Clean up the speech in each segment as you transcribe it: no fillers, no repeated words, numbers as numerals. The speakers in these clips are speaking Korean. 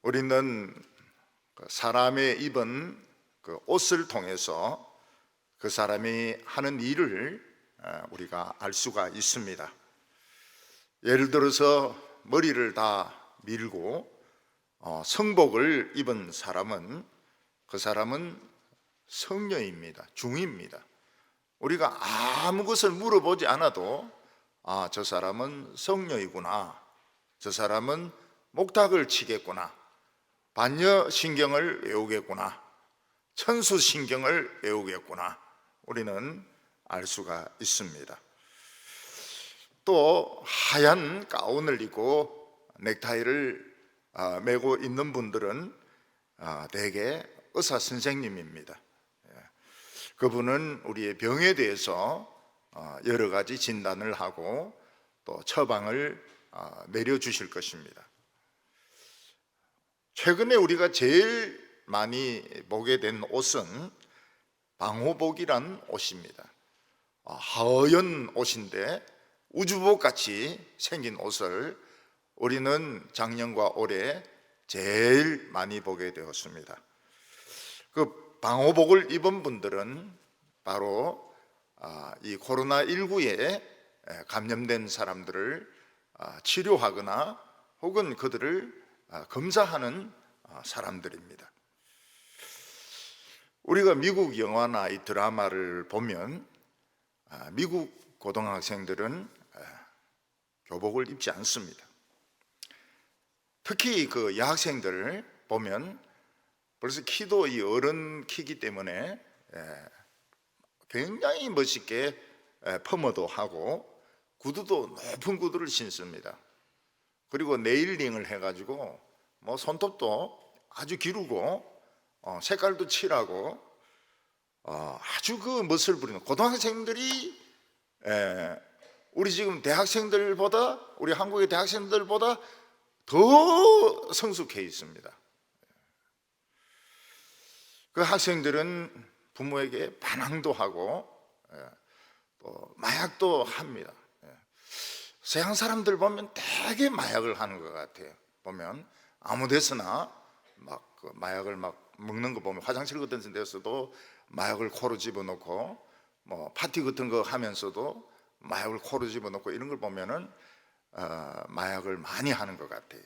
우리는 사람의 입은 그 옷을 통해서 그 사람이 하는 일을 우리가 알 수가 있습니다. 예를 들어서 머리를 다 밀고 성복을 입은 사람은 그 사람은 성녀입니다. 중입니다. 우리가 아무 것을 물어보지 않아도 저 사람은 성녀이구나, 저 사람은 목탁을 치겠구나, 반려신경을 외우겠구나, 천수신경을 외우겠구나, 우리는 알 수가 있습니다. 또 하얀 가운을 입고 넥타이를 메고 있는 분들은 대개 의사 선생님입니다. 그분은 우리의 병에 대해서 여러 가지 진단을 하고 또 처방을 내려주실 것입니다. 최근에 우리가 제일 많이 보게 된 옷은 방호복이란 옷입니다. 하얀 옷인데 우주복 같이 생긴 옷을 우리는 작년과 올해 제일 많이 보게 되었습니다. 그 방호복을 입은 분들은 바로 이 코로나19에 감염된 사람들을 치료하거나 혹은 그들을 검사하는 사람들입니다. 우리가 미국 영화나 이 드라마를 보면 미국 고등학생들은 교복을 입지 않습니다. 특히 그 여학생들을 보면 벌써 키도 이 어른 키기 때문에 굉장히 멋있게 펌어도 하고 구두도 높은 구두를 신습니다. 그리고 네일링을 해가지고 뭐 손톱도 아주 기르고 색깔도 칠하고 아주 그 멋을 부리는 고등학생들이 우리 지금 대학생들보다, 우리 한국의 대학생들보다 더 성숙해 있습니다. 그 학생들은 부모에게 반항도 하고 또 마약도 합니다. 서양 사람들 보면 되게 마약을 하는 것 같아요. 보면 아무 데서나 막 그 마약을 막 먹는 거 보면 화장실 같은 데서도 마약을 코로 집어넣고 뭐 파티 같은 거 하면서도 마약을 코로 집어넣고 이런 걸 보면은 마약을 많이 하는 것 같아요.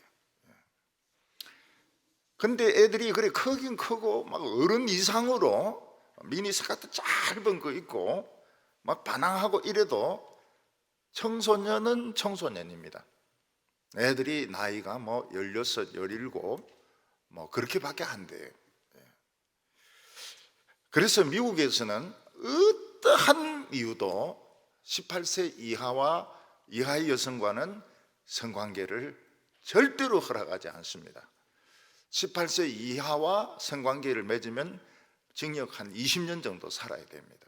근데 애들이 그래 크긴 크고 막 어른 이상으로 미니 스커트 짧은 거 입고 막 반항하고 이래도 청소년은 청소년입니다. 애들이 나이가 뭐 16, 17 뭐 그렇게밖에 안 돼요. 그래서 미국에서는 어떠한 이유도 18세 이하의 여성과는 성관계를 절대로 허락하지 않습니다. 18세 이하와 성관계를 맺으면 징역 한 20년 정도 살아야 됩니다.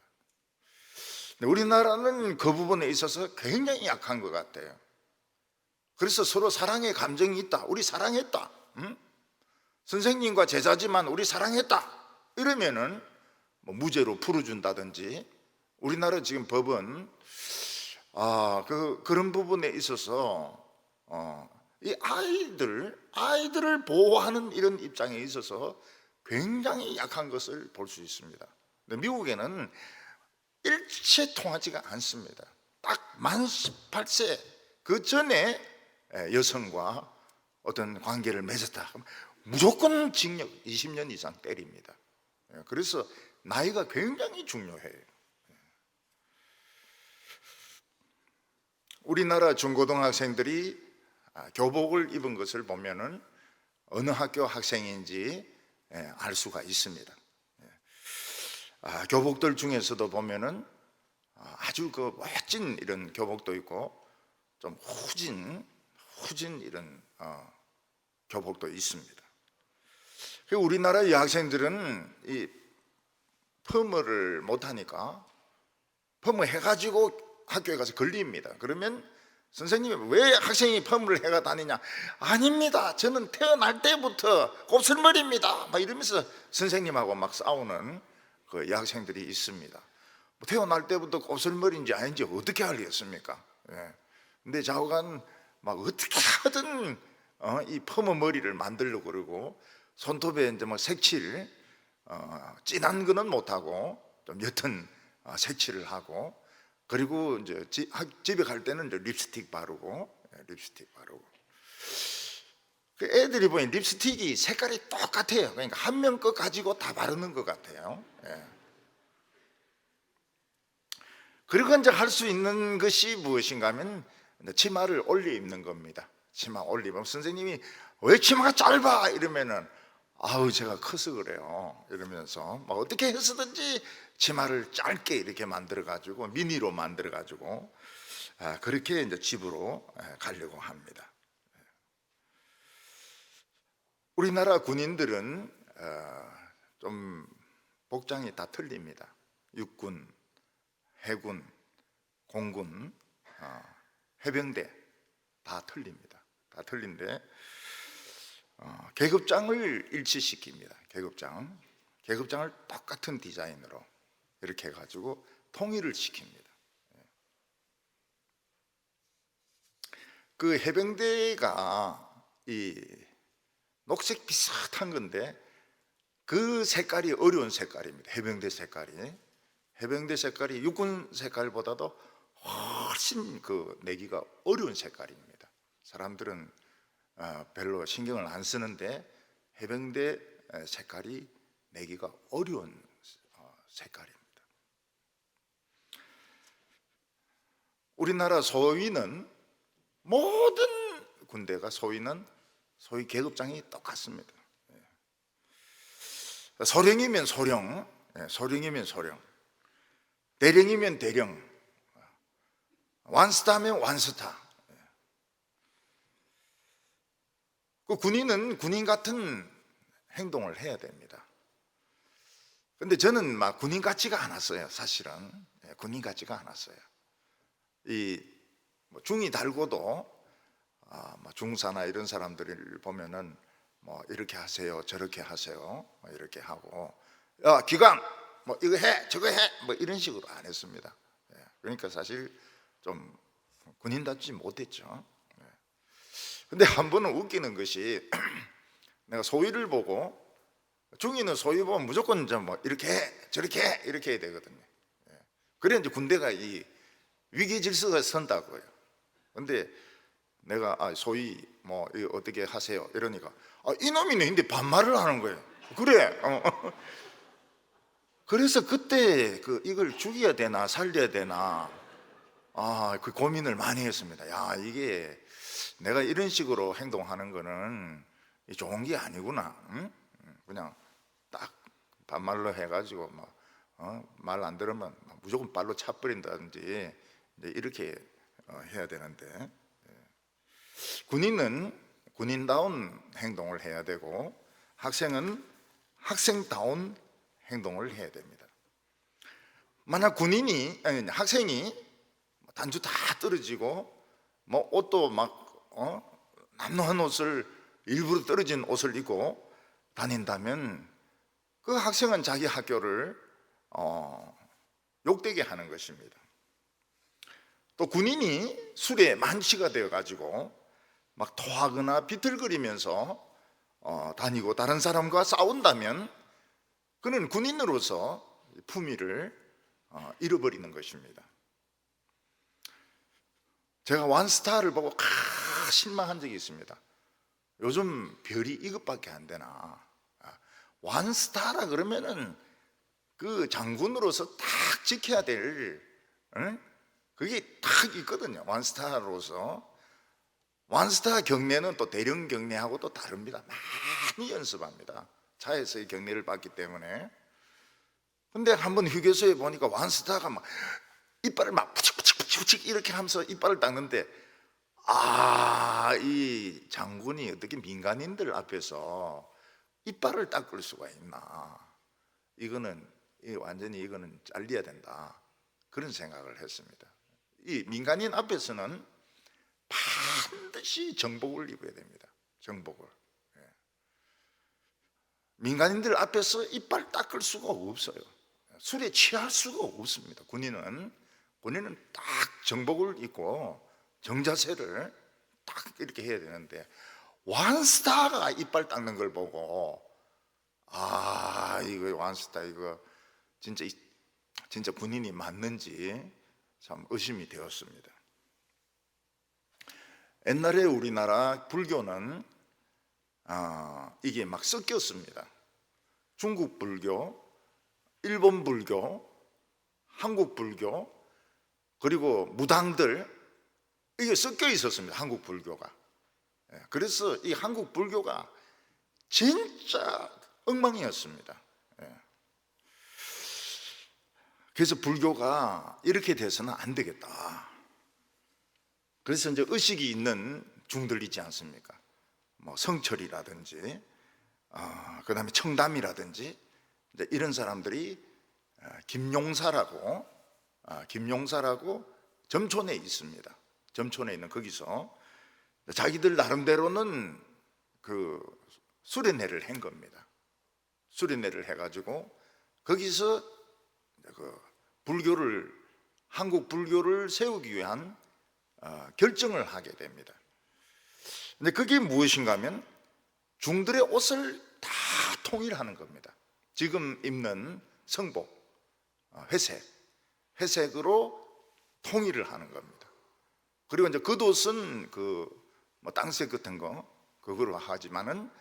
우리나라는 그 부분에 있어서 굉장히 약한 것 같아요. 그래서 서로 사랑의 감정이 있다, 우리 사랑했다, 선생님과 제자지만 우리 사랑했다 이러면은 뭐 무죄로 풀어준다든지, 우리나라 지금 법은 그런 부분에 있어서 이 아이들을 보호하는 이런 입장에 있어서 굉장히 약한 것을 볼 수 있습니다. 근데 미국에는 일체 통하지가 않습니다. 딱 만 18세 그 전에 여성과 어떤 관계를 맺었다 그럼 무조건 징역 20년 이상 때립니다. 그래서 나이가 굉장히 중요해요. 우리나라 중고등학생들이 교복을 입은 것을 보면은 어느 학교 학생인지 알 수가 있습니다. 교복들 중에서도 보면은 아주 그 멋진 이런 교복도 있고 좀 후진 이런 교복도 있습니다. 우리나라 여학생들은 이 펌을 못하니까 펌을 해가지고 학교에 가서 걸립니다. 그러면 선생님이 왜 학생이 펌을 해가 다니냐? 아닙니다, 저는 태어날 때부터 곱슬머리입니다 막 이러면서 선생님하고 막 싸우는 그 여학생들이 있습니다. 태어날 때부터 곱슬머리인지 아닌지 어떻게 알겠습니까? 근데 좌우간 막 어떻게 하든 이 퍼머 머리를 만들려고 그러고, 손톱에 이제 뭐 색칠, 진한 거는 못하고 좀 옅은 색칠을 하고, 그리고 이제 집에 갈 때는 이제 립스틱 바르고, 립스틱 바르고. 그 애들이 보니 립스틱이 색깔이 똑같아요. 그러니까 한 명 거 가지고 다 바르는 것 같아요. 예. 그리고 이제 할 수 있는 것이 무엇인가 하면 치마를 올려 입는 겁니다. 치마 올려 입으면 선생님이 왜 치마가 짧아? 이러면은 아우 제가 커서 그래요 이러면서 막 어떻게 해서든지 치마를 짧게 이렇게 만들어 가지고 미니로 만들어 가지고 그렇게 이제 집으로 가려고 합니다. 우리나라 군인들은 좀 복장이 다 틀립니다. 육군, 해군, 공군, 해병대 다 틀립니다. 다 틀린데 계급장을 일치시킵니다. 계급장을 똑같은 디자인으로 이렇게 해가지고 통일을 시킵니다. 그 해병대가 이 녹색 비슷한 건데 그 색깔이 어려운 색깔입니다. 해병대 색깔이 육군 색깔보다도 훨씬 그 내기가 어려운 색깔입니다. 사람들은 별로 신경을 안 쓰는데 해병대 색깔이 내기가 어려운 색깔입니다. 우리나라 소위는 모든 군대가 소위는 소위 계급장이 똑같습니다. 소령이면 소령, 소령이면 소령, 대령이면 대령, 완스타면 완스타. 그 군인은 군인 같은 행동을 해야 됩니다. 근데 저는 막 군인 같지가 않았어요. 사실은 군인 같지가 않았어요. 이 중이 달고도 중사나 이런 사람들을 보면은 뭐 이렇게 하세요, 저렇게 하세요, 뭐 이렇게 하고, 야 기강 뭐 이거 해, 저거 해, 뭐 이런 식으로 안 했습니다. 그러니까 사실 좀 군인답지 못했죠. 근데 한 번은 웃기는 것이 내가 소위를 보고, 중위는 소위 보면 무조건 뭐 이렇게 해, 저렇게 해, 이렇게 해야 되거든요. 그래야 이제 군대가 이 위기 질서가 선다고요. 근데 내가 소위 뭐 이거 어떻게 하세요 이러니까 이놈이네. 근데 반말을 하는 거예요. 그래. 그래서 그때 이걸 죽여야 되나 살려야 되나 그 고민을 많이 했습니다. 야, 이게 내가 이런 식으로 행동하는 거는 좋은 게 아니구나. 응? 그냥 딱 반말로 해가지고 말 안 들으면 무조건 발로 차버린다든지 이렇게 해야 되는데, 군인은 군인다운 행동을 해야 되고 학생은 학생다운 행동을 해야 됩니다. 만약 학생이 단추 다 떨어지고 뭐 옷도 막 남루한 옷을 일부러 떨어진 옷을 입고 다닌다면 그 학생은 자기 학교를 욕되게 하는 것입니다. 또 군인이 술에 만취가 되어 가지고 막 토하거나 비틀거리면서 다니고 다른 사람과 싸운다면 그는 군인으로서 품위를 잃어버리는 것입니다. 제가 완스타를 보고 실망한 적이 있습니다. 요즘 별이 이것밖에 안 되나. 완스타라 그러면은 그 장군으로서 딱 지켜야 될 그게 딱 있거든요. 완스타로서. 완스타 경례는 또 대령 경례하고 또 다릅니다. 많이 연습합니다. 차에서의 경례를 받기 때문에. 근데 한번 휴게소에 보니까 완스타가 막 이빨을 막 푸칙푸칙 이렇게 하면서 이빨을 닦는데, 이 장군이 어떻게 민간인들 앞에서 이빨을 닦을 수가 있나. 완전히 이거는 잘려야 된다. 그런 생각을 했습니다. 이 민간인 앞에서는 반드시 정복을 입어야 됩니다. 정복을. 민간인들 앞에서 이빨 닦을 수가 없어요. 술에 취할 수가 없습니다. 군인은 딱 정복을 입고 정자세를 딱 이렇게 해야 되는데, 완스타가 이빨 닦는 걸 보고 이거 완스타 이거 진짜 군인이 맞는지 참 의심이 되었습니다. 옛날에 우리나라 불교는 이게 막 섞였습니다. 중국 불교, 일본 불교, 한국 불교, 그리고 무당들, 이게 섞여 있었습니다. 한국 불교가. 그래서 이 한국 불교가 진짜 엉망이었습니다. 그래서 불교가 이렇게 돼서는 안 되겠다. 그래서 이제 의식이 있는 중들 있지 않습니까? 뭐 성철이라든지, 그 다음에 청담이라든지, 이제 이런 사람들이 김용사라고 점촌에 있습니다. 점촌에 있는 거기서 자기들 나름대로는 그 수련회를 한 겁니다. 수련회를 해가지고 거기서 그 한국 불교를 세우기 위한 결정을 하게 됩니다. 근데 그게 무엇인가 하면 중들의 옷을 다 통일하는 겁니다. 지금 입는 성복, 회색으로 통일을 하는 겁니다. 그리고 이제 겉옷은 뭐 땅색 같은 거 그거로 하지만은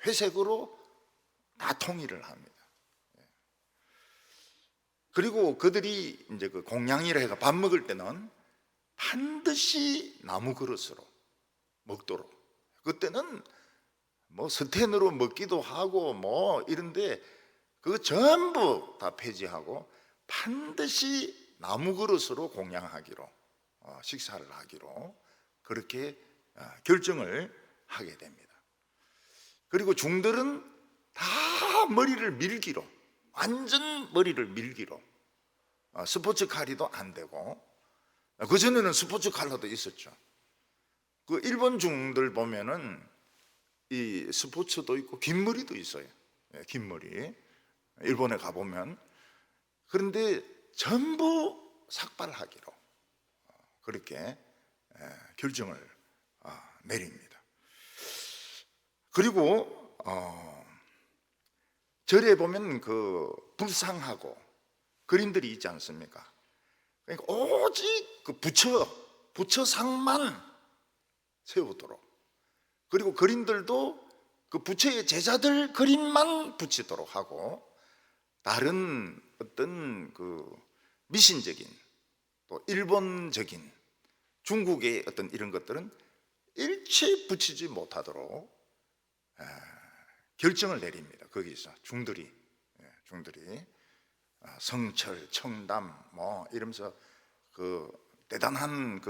회색으로 다 통일을 합니다. 그리고 그들이 이제 그 공양이라 해가 밥 먹을 때는 반드시 나무 그릇으로 먹도록. 그때는 뭐 스텐으로 먹기도 하고 뭐 이런데 그거 전부 다 폐지하고 반드시 나무 그릇으로 공양하기로 식사를 하기로 그렇게 결정을 하게 됩니다. 그리고 중들은 다 머리를 밀기로, 완전 머리를 밀기로, 스포츠 카리도 안 되고, 그전에는 스포츠 칼라도 있었죠. 그 일본 중들 보면은 이 스포츠도 있고 긴 머리도 있어요. 긴 머리. 일본에 가보면. 그런데 전부 삭발하기로 그렇게 결정을 내립니다. 그리고 절에 보면 그 불상하고 그림들이 있지 않습니까? 그러니까 오직 그 부처상만 세우도록, 그리고 그림들도 그 부처의 제자들 그림만 붙이도록 하고, 다른 어떤 그 미신적인 또 일본적인 중국의 어떤 이런 것들은 일체 붙이지 못하도록 결정을 내립니다. 거기서 중들이 성철, 청담 뭐 이러면서 그 대단한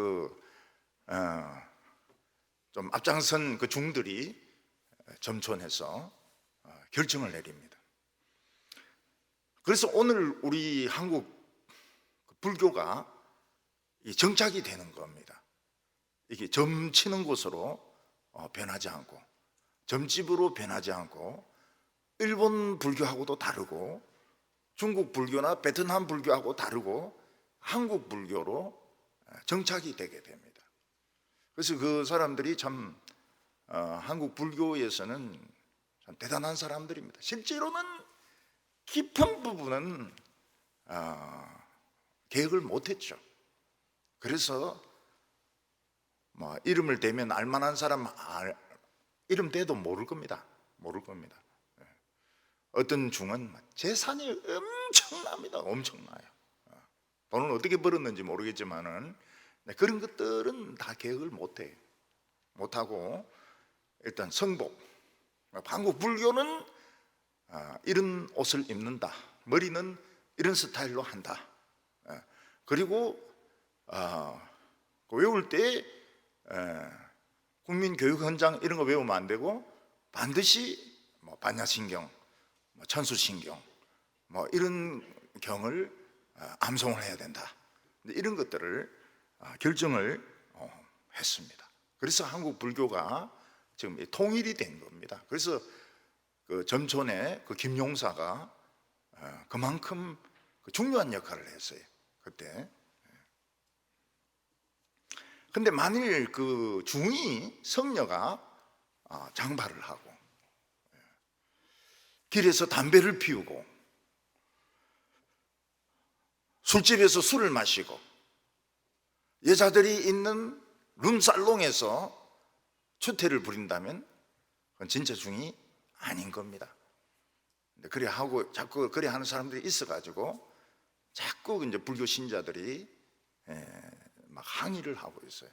좀 앞장선 그 중들이 점촌해서 결정을 내립니다. 그래서 오늘 우리 한국 불교가 정착이 되는 겁니다. 이게 점치는 곳으로 변하지 않고, 점집으로 변하지 않고, 일본 불교하고도 다르고 중국 불교나 베트남 불교하고 다르고 한국 불교로 정착이 되게 됩니다. 그래서 그 사람들이 참 한국 불교에서는 참 대단한 사람들입니다. 실제로는 깊은 부분은 계획을 못했죠. 그래서 뭐 이름을 대면 알만한 사람 이름 대도 모를 겁니다. 어떤 중은 재산이 엄청납니다. 엄청나요. 돈을 어떻게 벌었는지 모르겠지만은 그런 것들은 다 계획을 못하고 일단 성복, 한국 불교는 이런 옷을 입는다, 머리는 이런 스타일로 한다. 그리고 외울 때 국민교육헌장 이런 거 외우면 안 되고 반드시 뭐 반야신경, 천수신경 뭐 이런 경을 암송을 해야 된다. 이런 것들을 결정을 했습니다. 그래서 한국 불교가 지금 통일이 된 겁니다. 그래서 그 점촌의 그 김용사가 그만큼 중요한 역할을 했어요. 그때. 근데 만일 그 중이 성녀가 장발을 하고 길에서 담배를 피우고 술집에서 술을 마시고 여자들이 있는 룸살롱에서 추태를 부린다면 그건 진짜 중이 아닌 겁니다. 근데 그래 하고 자꾸 그래 하는 사람들이 있어가지고 자꾸 이제 불교 신자들이 막 항의를 하고 있어요.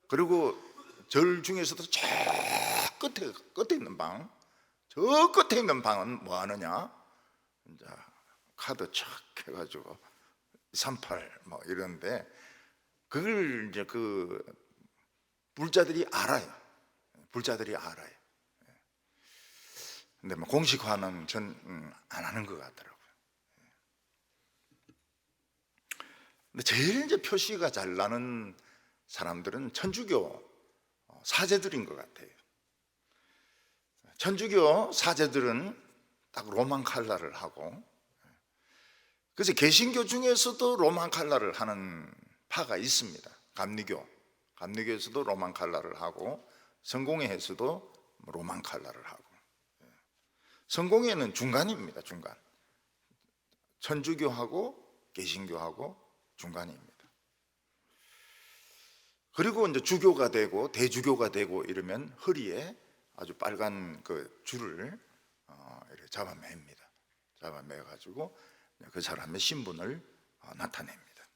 그리고 절 중에서도 저 끝에 있는 방, 저 끝에 있는 방은 뭐 하느냐? 이제 카드 척 해가지고 38 뭐 이런데 그걸 이제 그 불자들이 알아요. 불자들이 알아요. 근데 뭐 공식화는 전 안 하는 것 같더라고요. 근데 제일 이제 표시가 잘 나는 사람들은 천주교 사제들인 것 같아요. 천주교 사제들은 딱 로만 칼라를 하고, 그래서 개신교 중에서도 로만 칼라를 하는 파가 있습니다. 감리교에서도 로만 칼라를 하고, 성공회에서도 로만 칼라를 하고, 성공회는 중간입니다. 중간. 천주교하고 개신교하고 중간입니다. 그리고 이제 주교가 되고 대주교가 되고 이러면 허리에 아주 빨간 그 줄을 이렇게 잡아맵니다. 잡아매 가지고 그 사람의 신분을 나타냅니다.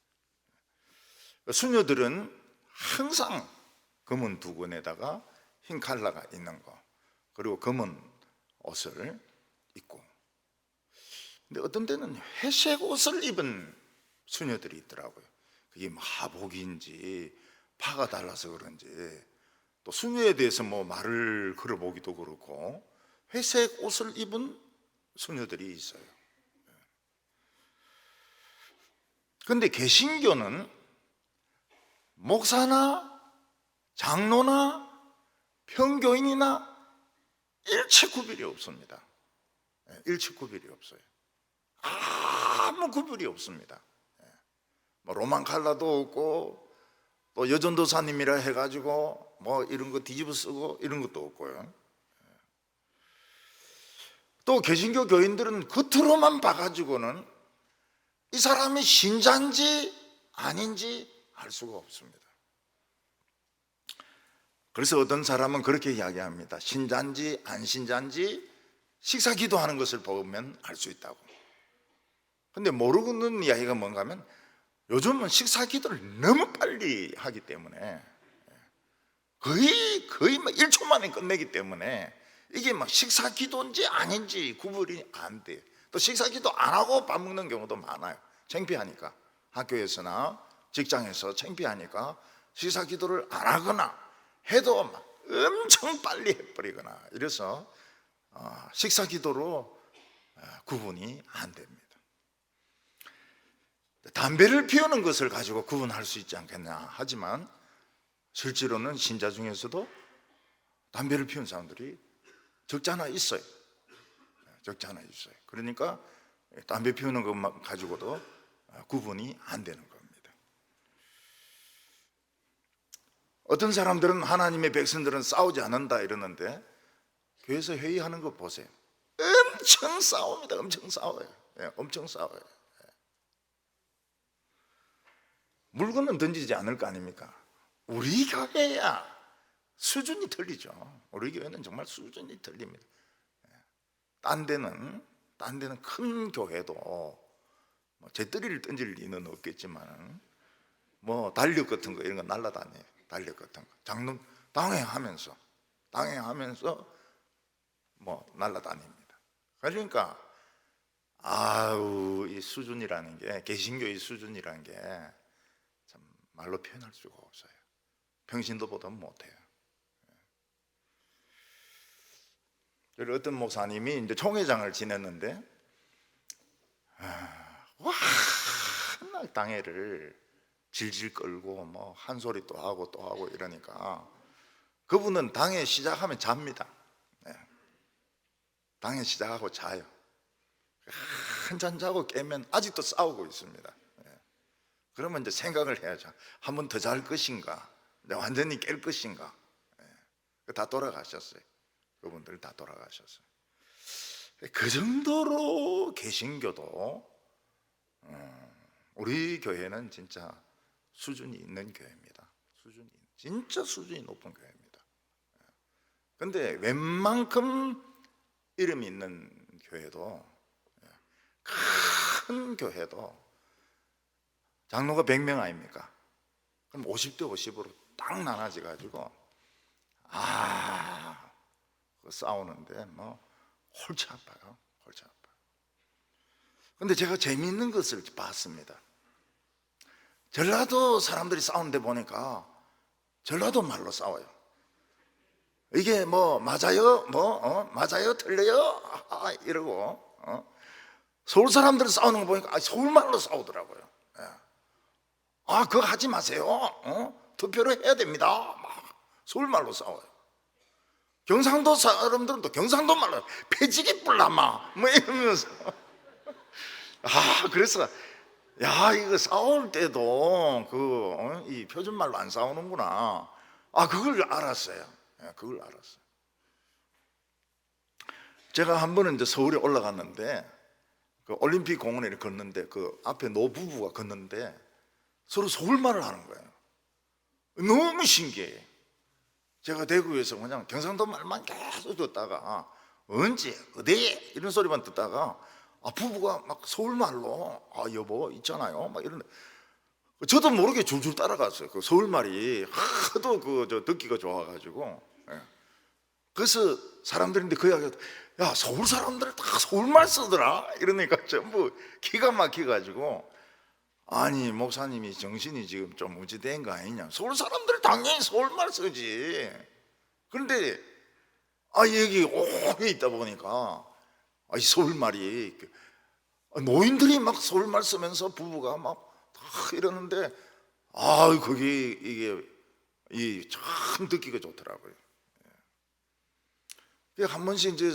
수녀들은 항상 검은 두건에다가 흰 칼라가 있는 거, 그리고 검은 옷을 입고, 근데 어떤 때는 회색 옷을 입은 수녀들이 있더라고요. 그게 뭐 하복인지 파가 달라서 그런지, 또 수녀에 대해서 뭐 말을 걸어보기도 그렇고 회색 옷을 입은 수녀들이 있어요. 그런데 개신교는 목사나 장로나 평교인이나 일체 구별이 없습니다. 일체 구별이 없어요. 아무 구별이 없습니다. 뭐 로만 칼라도 없고, 또 여전도사님이라 해가지고 뭐 이런 거 뒤집어 쓰고 이런 것도 없고요. 또 개신교 교인들은 겉으로만 봐가지고는 이 사람이 신자인지 아닌지 알 수가 없습니다. 그래서 어떤 사람은 그렇게 이야기합니다. 신자인지 안 신자인지 식사 기도하는 것을 보면 알 수 있다고. 근데 모르는 이야기가 뭔가 하면, 요즘은 식사 기도를 너무 빨리 하기 때문에 거의 막 1초 만에 끝내기 때문에 이게 막 식사 기도인지 아닌지 구분이 안 돼요. 또 식사 기도 안 하고 밥 먹는 경우도 많아요. 창피하니까. 학교에서나 직장에서 창피하니까 식사 기도를 안 하거나 해도 막 엄청 빨리 해버리거나 이래서 식사 기도로 구분이 안 됩니다. 담배를 피우는 것을 가지고 구분할 수 있지 않겠냐 하지만, 실제로는 신자 중에서도 담배를 피우는 사람들이 적잖아 있어요. 적잖아 있어요. 그러니까 담배 피우는 것만 가지고도 구분이 안 되는 겁니다. 어떤 사람들은 하나님의 백성들은 싸우지 않는다 이러는데, 교회에서 회의하는 거 보세요. 엄청 싸웁니다. 엄청 싸워요. 엄청 싸워요. 물건은 던지지 않을 거 아닙니까? 우리 교회야 수준이 틀리죠. 우리 교회는 정말 수준이 틀립니다. 딴 데는 큰 교회도 뭐 재떨이를 던질 리는 없겠지만 뭐 달력 같은 거 이런 거 날라다녀요. 달력 같은 거 장로 당회하면서 뭐 날라다닙니다. 그러니까 이 수준이라는 게, 개신교의 수준이라는 게 참 말로 표현할 수가 없어요. 평신도보다 못해요. 그리고 어떤 목사님이 이제 총회장을 지냈는데, 와, 당회를 질질 끌고 뭐 한 소리 또 하고 이러니까 그분은 당회 시작하면 잡니다. 당회 시작하고 자요. 한잔 자고 깨면 아직도 싸우고 있습니다. 그러면 이제 생각을 해야죠. 한 번 더 잘 것인가, 완전히 깰 것인가. 다 돌아가셨어요. 그분들 다 돌아가셨어요. 그 정도로 개신교도 우리 교회는 진짜 수준이 있는 교회입니다. 진짜 수준이 높은 교회입니다. 근데 웬만큼 이름 있는 교회도, 큰 교회도 장로가 100명 아닙니까? 그럼 50대 50으로 딱 나눠져 가지고 싸우는데 뭐 골치 아파요. 골치 아파요. 근데 제가 재미있는 것을 봤습니다. 전라도 사람들이 싸우는데 보니까 전라도 말로 싸워요. 이게 뭐 맞아요? 맞아요? 틀려요? 이러고 서울 사람들 싸우는 거 보니까 서울말로 싸우더라고요. 그거 하지 마세요. 투표를 해야 됩니다. 막 서울말로 싸워요. 경상도 사람들은 또 경상도 말로 패지기 뿔라마 뭐 이러면서 그래서 이거 싸울 때도 이 표준말로 안 싸우는구나. 그걸 알았어요. 그걸 알았어요. 제가 한 번은 이제 서울에 올라갔는데 그 올림픽 공원에 걷는데 그 앞에 노부부가 걷는데 서로 서울말을 하는 거예요. 너무 신기해요. 제가 대구에서 그냥 경상도 말만 계속 듣다가 언제 어디 이런 소리만 듣다가 부부가 막 서울말로 여보 있잖아요 막 이런데 저도 모르게 줄줄 따라갔어요. 그 서울말이 하도 듣기가 좋아가지고. 그래서 사람들인데 그 이야기, 야 서울 사람들 다 서울말 쓰더라 이러니까 전부 기가 막혀가지고, 아니 목사님이 정신이 지금 좀 우지된 거 아니냐, 서울 사람들 당연히 서울말 쓰지. 그런데 여기 오래 있다 보니까 이 서울말이 노인들이 막 서울말 쓰면서 부부가 막 이러는데 그게 이게 참 듣기가 좋더라고요. 한 번씩 이제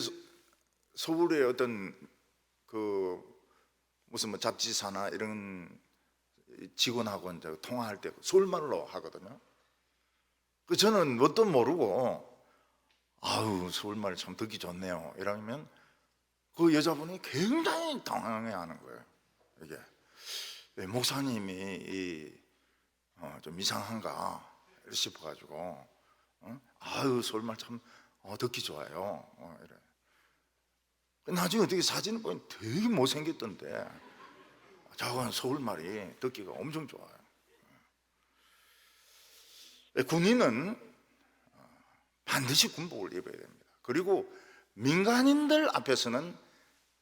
서울의 어떤 무슨 뭐 잡지사나 이런 직원하고 이제 통화할 때 서울말로 하거든요. 저는 뭣도 모르고 서울말 참 듣기 좋네요 이러면 그 여자분이 굉장히 당황해하는 거예요. 이게 목사님이 좀 이상한가 싶어가지고 서울말 참 듣기 좋아요. 이래. 나중에 어떻게 사진을 보니 되게 못생겼던데 저건 서울말이 듣기가 엄청 좋아요. 군인은 반드시 군복을 입어야 됩니다. 그리고 민간인들 앞에서는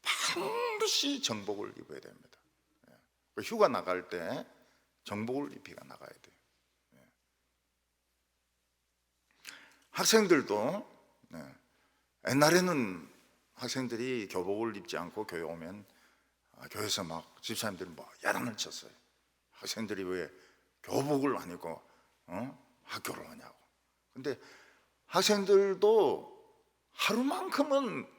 반드시 정복을 입어야 됩니다. 휴가 나갈 때 정복을 입히고 나가야 돼요. 학생들도 옛날에는 학생들이 교복을 입지 않고 교회 오면 교회에서 막 집사님들이 뭐 야단을 쳤어요. 학생들이 왜 교복을 안 입고 학교를 오냐고. 근데 학생들도 하루만큼은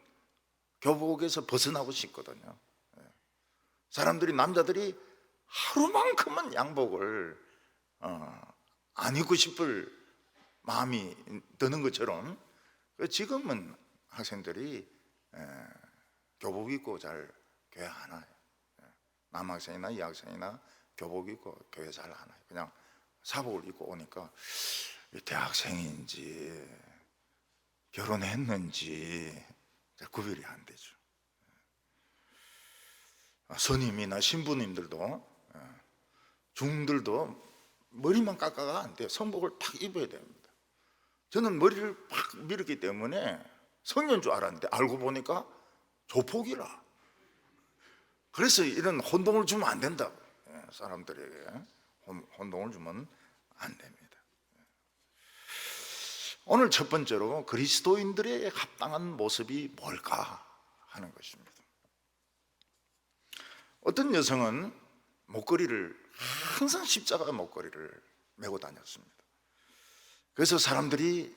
교복에서 벗어나고 싶거든요. 사람들이, 남자들이 하루만큼은 양복을 안 입고 싶을 마음이 드는 것처럼 지금은 학생들이 교복 입고 잘 교회 안 와요. 남학생이나 여학생이나 교복 입고 교회 잘 안 와요. 그냥 사복을 입고 오니까 대학생인지 결혼했는지 구별이 안 되죠. 선임이나 신부님들도 중들도 머리만 깎아가 안 돼요. 성복을 탁 입어야 됩니다. 저는 머리를 팍 밀었기 때문에 성녀인 줄 알았는데 알고 보니까 조폭이라. 그래서 이런 혼동을 주면 안 된다고. 사람들에게 혼동을 주면 안 됩니다. 오늘 첫 번째로 그리스도인들의 합당한 모습이 뭘까 하는 것입니다. 어떤 여성은 목걸이를 항상 십자가 목걸이를 메고 다녔습니다. 그래서 사람들이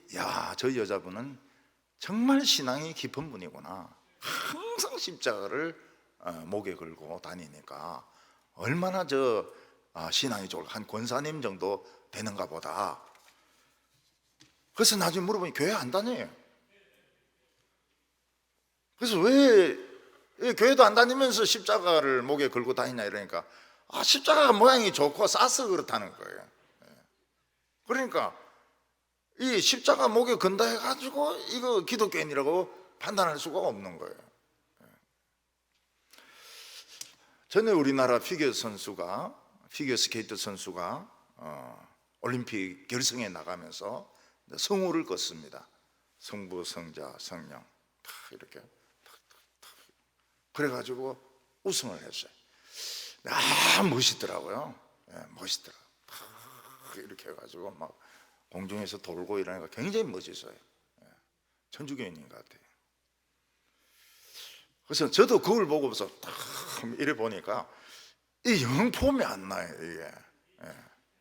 저 여자분은 정말 신앙이 깊은 분이구나, 항상 십자가를 목에 걸고 다니니까 얼마나 신앙이 좋을 한 권사님 정도 되는가 보다. 그래서 나중에 물어보니 교회 안 다녀요. 그래서 왜 교회도 안 다니면서 십자가를 목에 걸고 다니냐 이러니까 십자가 모양이 좋고 싸서 그렇다는 거예요. 그러니까 이 십자가 목에 건다 해가지고 이거 기독교인이라고 판단할 수가 없는 거예요. 전에 우리나라 피겨 스케이트 선수가 올림픽 결승에 나가면서 성호를 껐습니다. 성부, 성자, 성령 이렇게 그래가지고 우승을 했어요. 멋있더라고요. 멋있더라고요. 이렇게 해가지고 막 공중에서 돌고 이러니까 굉장히 멋있어요. 천주교인인 것 같아요. 그래서 저도 그걸 보고서 딱 이래 보니까 이 영 폼이 안 나요. 이게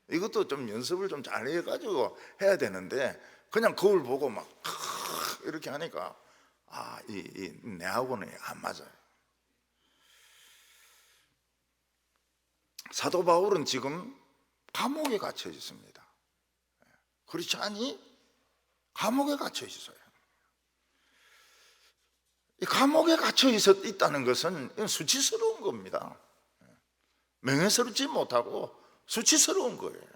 이것도 좀 연습을 좀 잘 해가지고 해야 되는데 그냥 거울 보고 막 이렇게 하니까 내하고는 안 맞아요. 사도 바울은 지금 감옥에 갇혀 있습니다. 크리스찬이 감옥에 갇혀 있어요. 이 감옥에 갇혀 있다는 것은 수치스러운 겁니다. 명예스럽지 못하고 수치스러운 거예요.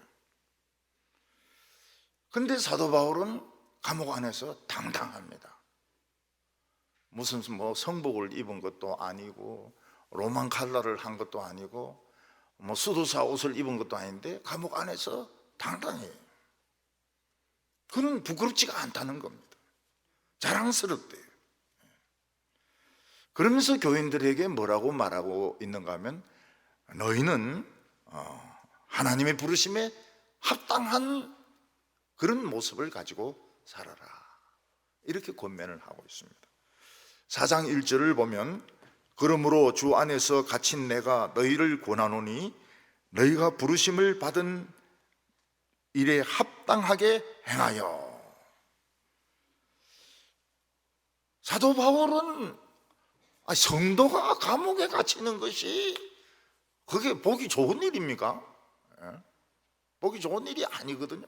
근데 사도 바울은 감옥 안에서 당당합니다. 무슨 성복을 입은 것도 아니고 로만 칼라를 한 것도 아니고 수도사 옷을 입은 것도 아닌데 감옥 안에서 당당해요. 그는 부끄럽지가 않다는 겁니다. 자랑스럽대요. 그러면서 교인들에게 뭐라고 말하고 있는가 하면 너희는 하나님의 부르심에 합당한 그런 모습을 가지고 살아라, 이렇게 권면을 하고 있습니다. 4장 1절을 보면 그러므로 주 안에서 갇힌 내가 너희를 권하노니 너희가 부르심을 받은 일에 합당하게 행하여. 사도 바울은 성도가 감옥에 갇히는 것이 그게 보기 좋은 일입니까? 보기 좋은 일이 아니거든요.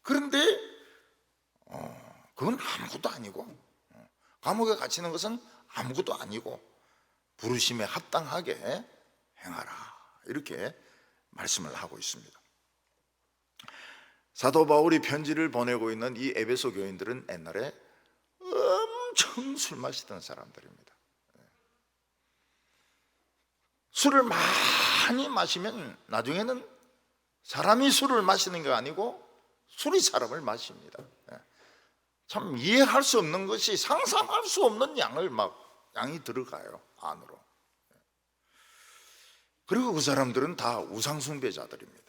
그런데 그건 아무것도 아니고, 감옥에 갇히는 것은 아무것도 아니고 부르심에 합당하게 행하라, 이렇게 말씀을 하고 있습니다. 사도 바울이 편지를 보내고 있는 이 에베소 교인들은 옛날에 엄청 술 마시던 사람들입니다. 술을 많이 마시면 나중에는 사람이 술을 마시는 게 아니고 술이 사람을 마십니다. 참 이해할 수 없는 것이 상상할 수 없는 양이 들어가요, 안으로. 그리고 그 사람들은 다 우상숭배자들입니다.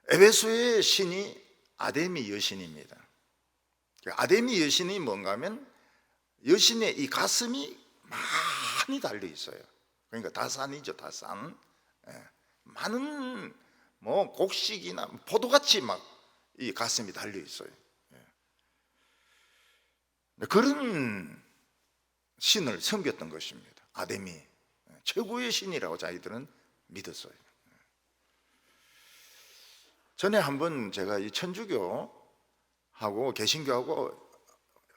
에베소의 신이 아데미 여신입니다. 아데미 여신이 뭔가 하면 여신의 이 가슴이 많이 달려 있어요. 그러니까 다산이죠, 다산. 많은 곡식이나 포도같이 막 이 가슴이 달려 있어요. 그런 신을 섬겼던 것입니다. 아데미, 최고의 신이라고 자기들은 믿었어요. 전에 한번 제가 이 천주교하고 개신교하고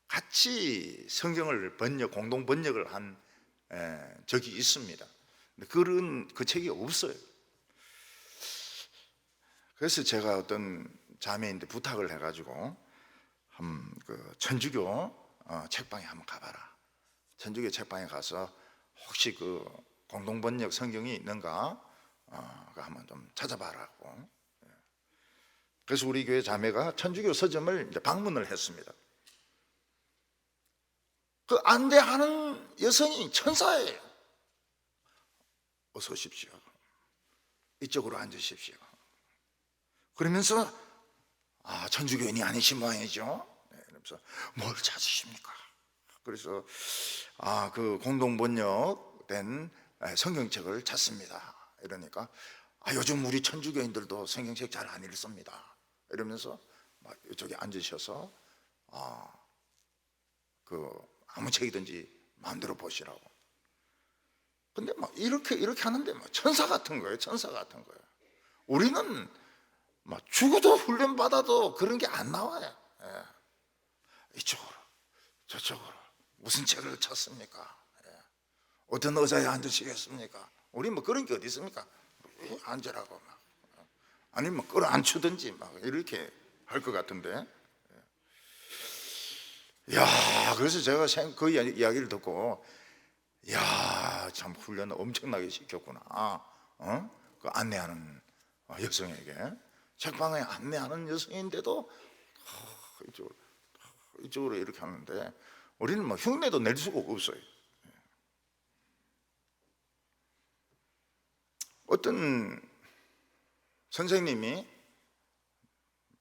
같이 성경을 공동 번역을 한 적이 있습니다. 근데 그 책이 없어요. 그래서 제가 어떤 자매인데 부탁을 해가지고 그 천주교 책방에 한번 가봐라. 천주교 책방에 가서 혹시 그 공동 번역 성경이 있는가 한번 좀 찾아봐라고. 그래서 우리 교회 자매가 천주교 서점을 이제 방문을 했습니다. 그 안대하는 여성이 천사예요. 어서 오십시오. 이쪽으로 앉으십시오. 그러면서 천주교인이 아니신 모양이죠. 그래서 뭘 찾으십니까? 그래서 그 공동 번역된 성경책을 찾습니다. 이러니까 요즘 우리 천주교인들도 성경책 잘 안 읽습니다. 이러면서 막 이쪽에 앉으셔서 그 아무 책이든지 마음대로 보시라고. 근데 막 이렇게 하는데 막 천사 같은 거예요. 천사 같은 거예요. 우리는 막 죽어도 훈련 받아도 그런 게 안 나와요. 예. 이쪽으로 저쪽으로 무슨 책을 찾습니까? 예. 어떤 의자에 앉으시겠습니까? 우리 뭐 그런 게 어디 있습니까? 앉으라고 막 아니면 뭐 끌어안추든지 막 이렇게 할 것 같은데. 야, 그래서 제가 그 이야기를 듣고 야, 참 훈련을 엄청나게 시켰구나. 그 안내하는 여성에게 책방에 안내하는 여성인데도 이쪽으로 이렇게 하는데 우리는 뭐 흉내도 낼 수가 없어요. 어떤 선생님이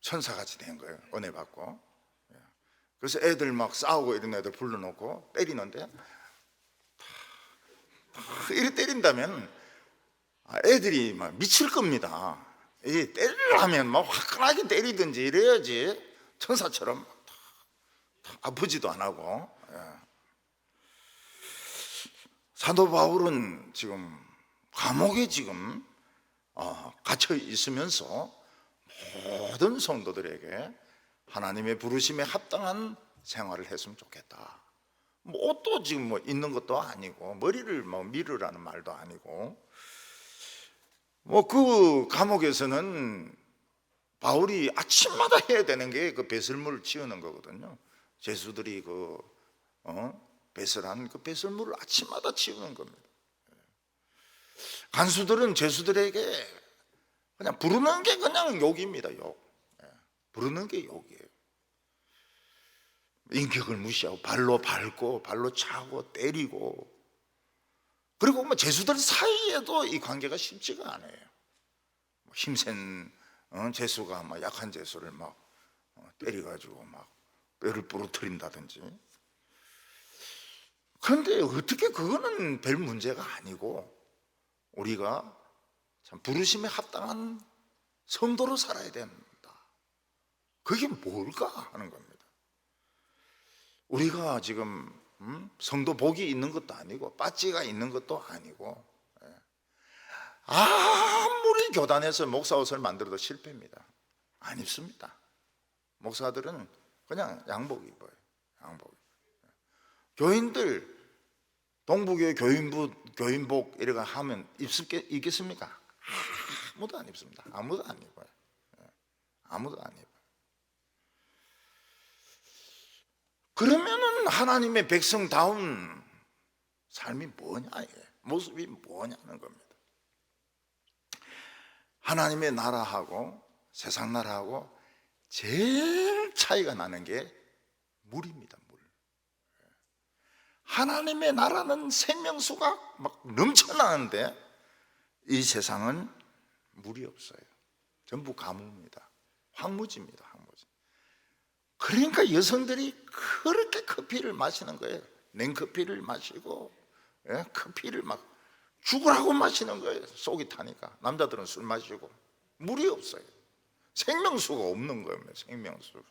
천사같이 된 거예요. 은혜 받고. 그래서 애들 막 싸우고 이런 애들 불러놓고 때리는데 이렇게 때린다면 애들이 막 미칠 겁니다. 이 때리려면 막 화끈하게 때리든지 이래야지 천사처럼 아프지도 안 하고. 사도 바울은 지금 감옥에 지금 갇혀 있으면서 모든 성도들에게 하나님의 부르심에 합당한 생활을 했으면 좋겠다. 뭐 옷도 지금 뭐 있는 것도 아니고 머리를 뭐 밀으라는 말도 아니고 뭐 그 감옥에서는 바울이 아침마다 해야 되는 게 그 배설물을 치우는 거거든요. 죄수들이 배설한 그 배설물을 아침마다 치우는 겁니다. 간수들은 죄수들에게 그냥 부르는 게 그냥 욕입니다. 욕. 부르는 게 욕이에요. 인격을 무시하고 발로 밟고 발로 차고 때리고 그리고 뭐 죄수들 사이에도 이 관계가 쉽지가 않아요. 힘센 죄수가 막 약한 죄수를 막 때려가지고 막 뼈를 부러뜨린다든지. 그런데 어떻게 그거는 별 문제가 아니고 우리가 참 부르심에 합당한 성도로 살아야 된다. 그게 뭘까 하는 겁니다. 우리가 지금 성도 복이 있는 것도 아니고 빠찌가 있는 것도 아니고 아무리 교단에서 목사 옷을 만들어도 실패입니다. 안 입습니다. 목사들은 그냥 양복 입어요. 양복. 교인들 동부교회 교인복 이렇게 하면 입겠습니까? 아무도 안 입습니다. 아무도 안 입어요. 아무도 안 입어요. 그러면은 하나님의 백성다운 삶이 뭐냐, 모습이 뭐냐는 겁니다. 하나님의 나라하고 세상 나라하고 제일 차이가 나는 게 물입니다. 물. 하나님의 나라는 생명수가 막 넘쳐나는데 이 세상은 물이 없어요. 전부 가뭄입니다. 황무지입니다. 황무지. 그러니까 여성들이 그렇게 커피를 마시는 거예요. 냉커피를 마시고 커피를 막 죽으라고 마시는 거예요. 속이 타니까. 남자들은 술 마시고. 물이 없어요. 생명수가 없는 거예요. 생명수.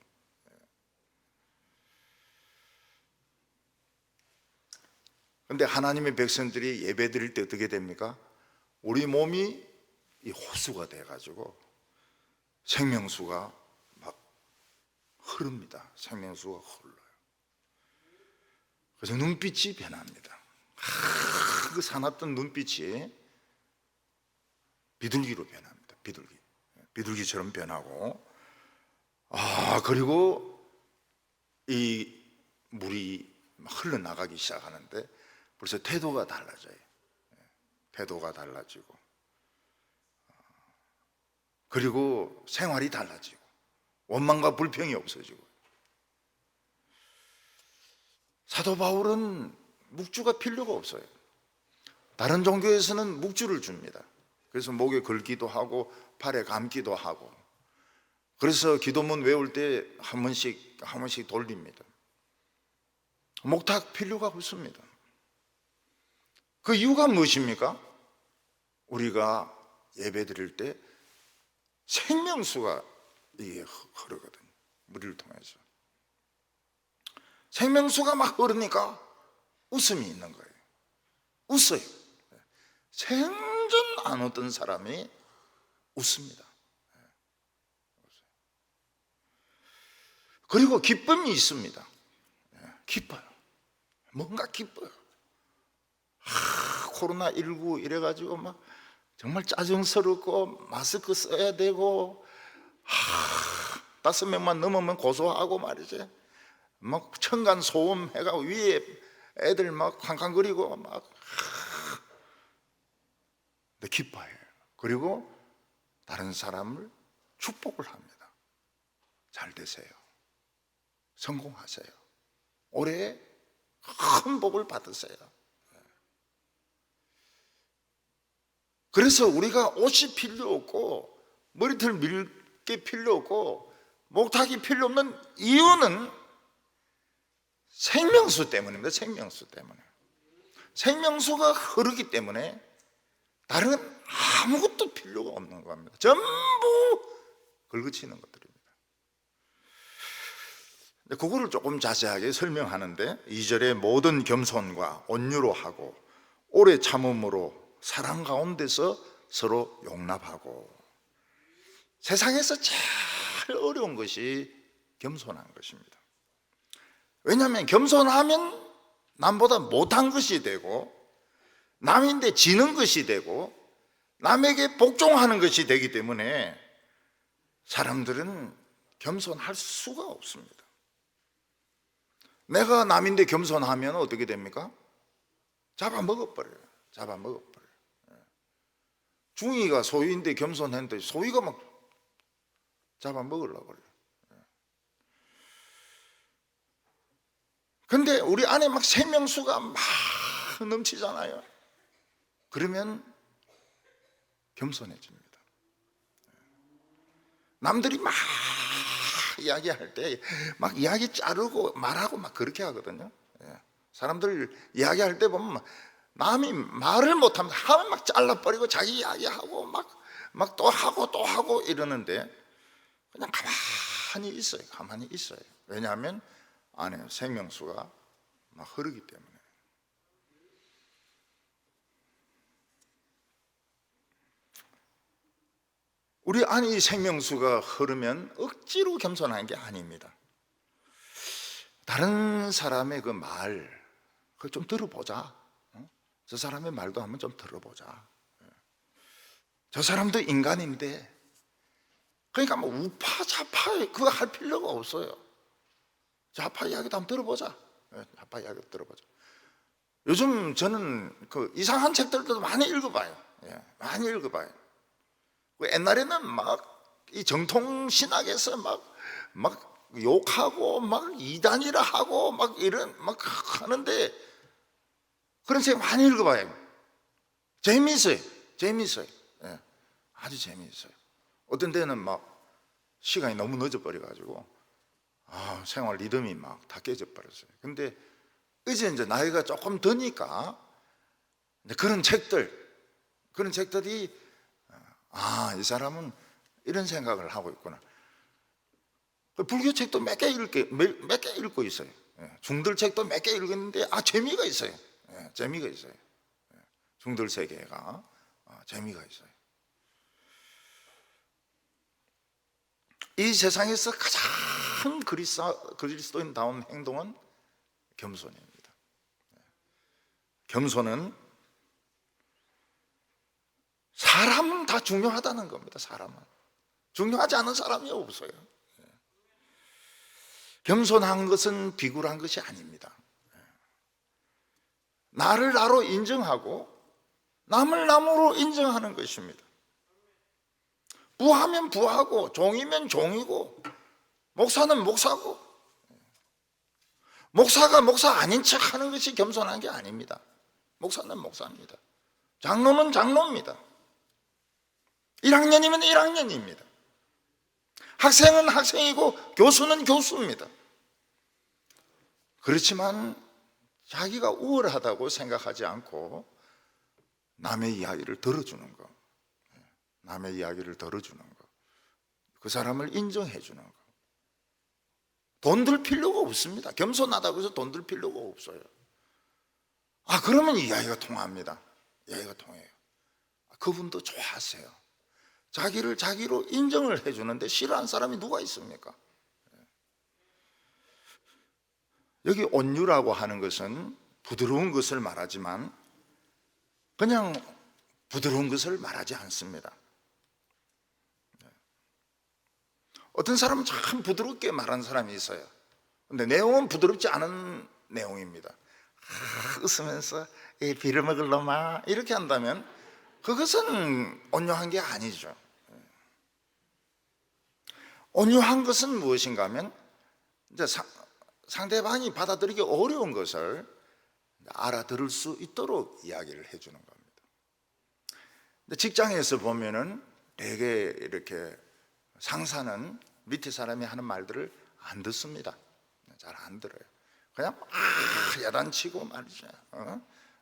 그런데 하나님의 백성들이 예배 드릴 때 어떻게 됩니까? 우리 몸이 이 호수가 돼가지고 생명수가 막 흐릅니다. 생명수가 흘러요. 그래서 눈빛이 변합니다. 그 사납던 눈빛이 비둘기로 변합니다. 비둘기처럼 변하고 그리고 이 물이 흘러나가기 시작하는데 벌써 태도가 달라져요. 태도가 달라지고 그리고 생활이 달라지고 원망과 불평이 없어지고. 사도 바울은 묵주가 필요가 없어요. 다른 종교에서는 묵주를 줍니다. 그래서 목에 걸기도 하고 팔에 감기도 하고 그래서 기도문 외울 때 한 번씩 돌립니다. 목탁 필요가 없습니다. 그 이유가 무엇입니까? 우리가 예배 드릴 때 생명수가 이게 흐르거든요. 물을 통해서 생명수가 막 흐르니까 웃음이 있는 거예요. 웃어요. 생전 안 웃던 사람이 웃습니다. 그리고 기쁨이 있습니다. 기뻐요. 뭔가 기뻐요. 코로나19 이래가지고 막 정말 짜증스럽고 마스크 써야 되고 5명만 넘으면 고소하고 말이지. 막 층간 소음 해가 위에 애들 막 쾅쾅거리고 막 근데 기뻐해요. 그리고 다른 사람을 축복을 합니다. 잘 되세요. 성공하세요. 올해 큰 복을 받으세요. 그래서 우리가 옷이 필요 없고 머리털 밀게 필요 없고 목탁이 필요 없는 이유는 생명수 때문입니다. 생명수 때문에. 생명수가 흐르기 때문에 다른 아무것도 필요가 없는 겁니다. 전부 긁어치는 것들입니다. 그거를 조금 자세하게 설명하는데 2절에 모든 겸손과 온유로 하고 오래 참음으로 사랑 가운데서 서로 용납하고. 세상에서 제일 어려운 것이 겸손한 것입니다. 왜냐하면 겸손하면 남보다 못한 것이 되고 남인데 지는 것이 되고 남에게 복종하는 것이 되기 때문에 사람들은 겸손할 수가 없습니다. 내가 남인데 겸손하면 어떻게 됩니까? 잡아먹어버려요. 잡아먹어버려요. 중이가 소위인데 겸손했는데 소위가 막 잡아먹으려고 그래요. 근데 우리 안에 막 생명수가 막 넘치잖아요. 그러면 겸손해집니다. 남들이 막 이야기할 때 막 이야기 자르고 말하고 막 그렇게 하거든요. 사람들 이야기할 때 보면 남이 말을 못하면 하면 막 잘라버리고 자기 이야기하고 막 또 하고 또 하고 이러는데 그냥 가만히 있어요. 가만히 있어요. 왜냐하면 안에 생명수가 막 흐르기 때문에. 우리 안에 이 생명수가 흐르면 억지로 겸손한 게 아닙니다. 다른 사람의 그 말, 그걸 좀 들어보자. 저 사람의 말도 한번 좀 들어보자. 저 사람도 인간인데, 그러니까 뭐 우파 좌파 그거 할 필요가 없어요. 좌파 이야기도 한번 들어보자. 좌파 이야기도 들어보자. 요즘 저는 그 이상한 책들도 많이 읽어봐요. 많이 읽어봐요. 옛날에는 막 이 정통 신학에서 막 욕하고 막 이단이라 하고 막 이런 막 하는데 그런 책 많이 읽어봐요. 재미있어요. 재미있어요. 아주 재미있어요. 어떤 데는 막 시간이 너무 늦어버려가지고 생활 리듬이 막 다 깨져버렸어요. 근데 이제 나이가 조금 드니까 그런 책들이 이 사람은 이런 생각을 하고 있구나. 불교 책도 몇 개 읽고 있어요. 중들 책도 몇 개 읽었는데 재미가 있어요. 재미가 있어요. 중들 세계가 재미가 있어요. 이 세상에서 가장 그리스도인다운 행동은 겸손입니다. 겸손은 사람은 다 중요하다는 겁니다. 사람은 중요하지 않은 사람이 없어요. 겸손한 것은 비굴한 것이 아닙니다. 나를 나로 인정하고 남을 남으로 인정하는 것입니다. 부하면 부하고 종이면 종이고 목사는 목사고 목사가 목사 아닌 척 하는 것이 겸손한 게 아닙니다. 목사는 목사입니다. 장로는 장로입니다. 1학년이면 1학년입니다. 학생은 학생이고 교수는 교수입니다. 그렇지만 자기가 우월하다고 생각하지 않고 남의 이야기를 들어주는 거, 남의 이야기를 들어주는 거, 그 사람을 인정해 주는 거. 돈 들 필요가 없습니다. 겸손하다고 해서 돈 들 필요가 없어요. 그러면 이야기가 통합니다. 이야기가 통해요. 그분도 좋아하세요. 자기를 자기로 인정을 해주는데 싫어하는 사람이 누가 있습니까? 여기 온유라고 하는 것은 부드러운 것을 말하지만 그냥 부드러운 것을 말하지 않습니다. 어떤 사람은 참 부드럽게 말하는 사람이 있어요. 근데 내용은 부드럽지 않은 내용입니다. 웃으면서 빌어먹을 놈아 이렇게 한다면 그것은 온유한 게 아니죠. 온유한 것은 무엇인가 하면 이제 상대방이 받아들이기 어려운 것을 알아들을 수 있도록 이야기를 해주는 겁니다. 근데 직장에서 보면은 되게 이렇게 상사는 밑에 사람이 하는 말들을 안 듣습니다. 잘 안 들어요. 그냥 막 야단치고 말이죠.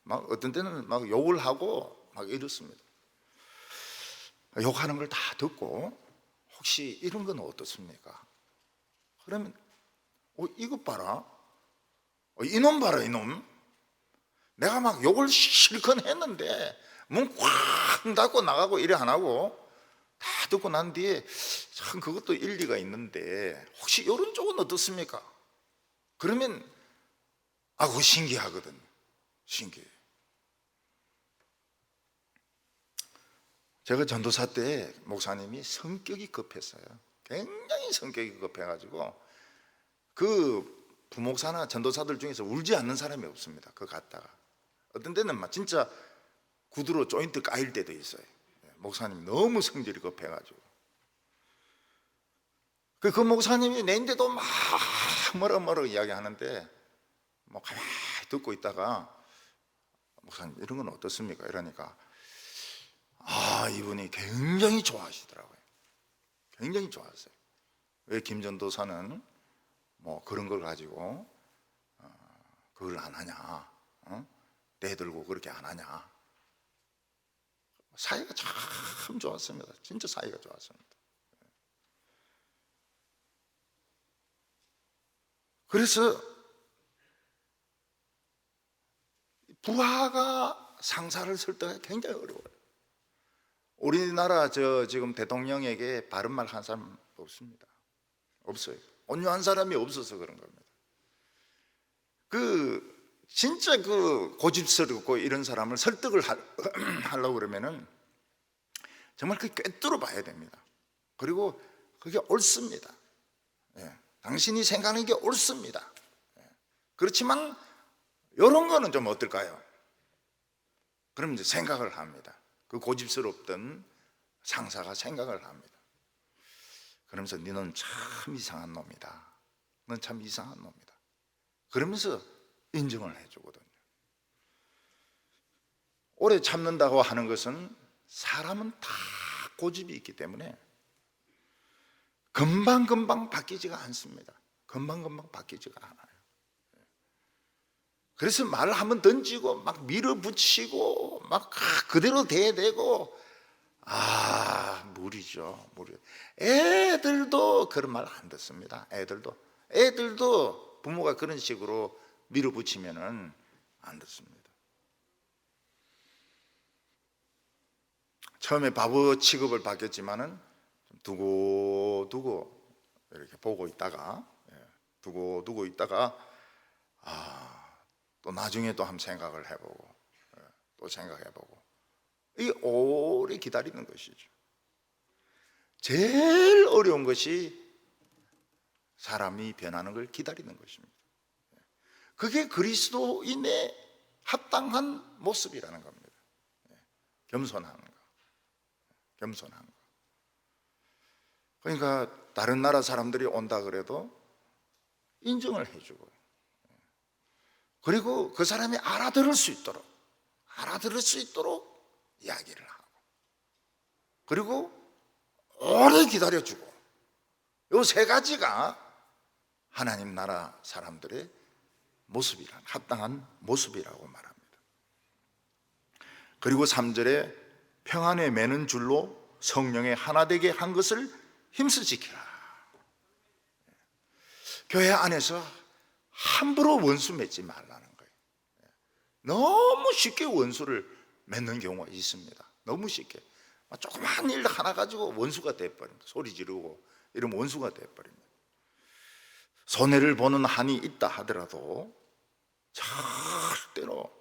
막 어떤 때는 막 욕을 하고 막 이렇습니다. 욕하는 걸 다 듣고 혹시 이런 건 어떻습니까? 그러면 이것 봐라. 이놈 봐라 이놈. 내가 막 욕을 실컷 했는데 문 꽉 닫고 나가고 이래 안 하고 다 듣고 난 뒤에 참 그것도 일리가 있는데 혹시 이런 쪽은 어떻습니까? 그러면 그거 신기하거든. 신기해. 제가 전도사 때 목사님이 성격이 급했어요. 굉장히 성격이 급해가지고 그 부목사나 전도사들 중에서 울지 않는 사람이 없습니다. 그거 갔다가 어떤 때는 막 진짜 구두로 조인트 까일 때도 있어요. 목사님 너무 성질이 급해가지고 그 목사님이 내인데도 막 뭐라 이야기하는데 뭐 가만히 듣고 있다가 목사님 이런 건 어떻습니까? 이러니까 이분이 굉장히 좋아하시더라고요. 굉장히 좋아하세요. 왜 김전도사는 뭐 그런 걸 가지고 그걸 안 하냐? 내들고 그렇게 안 하냐? 사이가 참 좋았습니다. 진짜 사이가 좋았습니다. 그래서 부하가 상사를 설득하기 굉장히 어려워요. 우리나라 지금 대통령에게 바른 말 한 사람 없습니다. 없어요. 온유한 사람이 없어서 그런 겁니다. 진짜 고집스럽고 이런 사람을 설득을 하려고 그러면은 정말 꿰뚫어 봐야 됩니다. 그리고 그게 옳습니다. 당신이 생각하는 게 옳습니다. 그렇지만 이런 거는 좀 어떨까요? 그럼 이제 생각을 합니다. 그 고집스럽던 상사가 생각을 합니다. 그러면서 너는 참 이상한 놈이다. 넌 참 이상한 놈이다. 그러면서 인정을 해주거든요. 오래 참는다고 하는 것은 사람은 다 고집이 있기 때문에 금방금방 바뀌지가 않습니다. 금방금방 바뀌지가 않아요. 그래서 말을 한번 던지고 막 밀어붙이고 막 그대로 대대고 무리죠. 애들도 그런 말 안 듣습니다. 애들도 부모가 그런 식으로 밀어붙이면은 안 듣습니다. 처음에 바보 취급을 받겠지만은 두고두고 이렇게 보고 있다가 또 나중에 또 한번 생각을 해보고 또 생각해보고 이 오래 기다리는 것이죠. 제일 어려운 것이 사람이 변하는 걸 기다리는 것입니다. 그게 그리스도인의 합당한 모습이라는 겁니다. 겸손한 거. 그러니까 다른 나라 사람들이 온다 그래도 인정을 해주고, 그리고 그 사람이 알아들을 수 있도록 이야기를 하고, 그리고 오래 기다려주고, 이 세 가지가 하나님 나라 사람들의 모습이란, 합당한 모습이라고 말합니다. 그리고 3절에 평안에 매는 줄로 성령의 하나 되게 한 것을 힘써 지키라. 교회 안에서 함부로 원수 맺지 말라는 거예요. 너무 쉽게 원수를 맺는 경우가 있습니다. 너무 쉽게. 조그만 일 하나 가지고 원수가 돼버립니다. 소리 지르고 이러면 원수가 돼버립니다. 손해를 보는 한이 있다 하더라도 절대로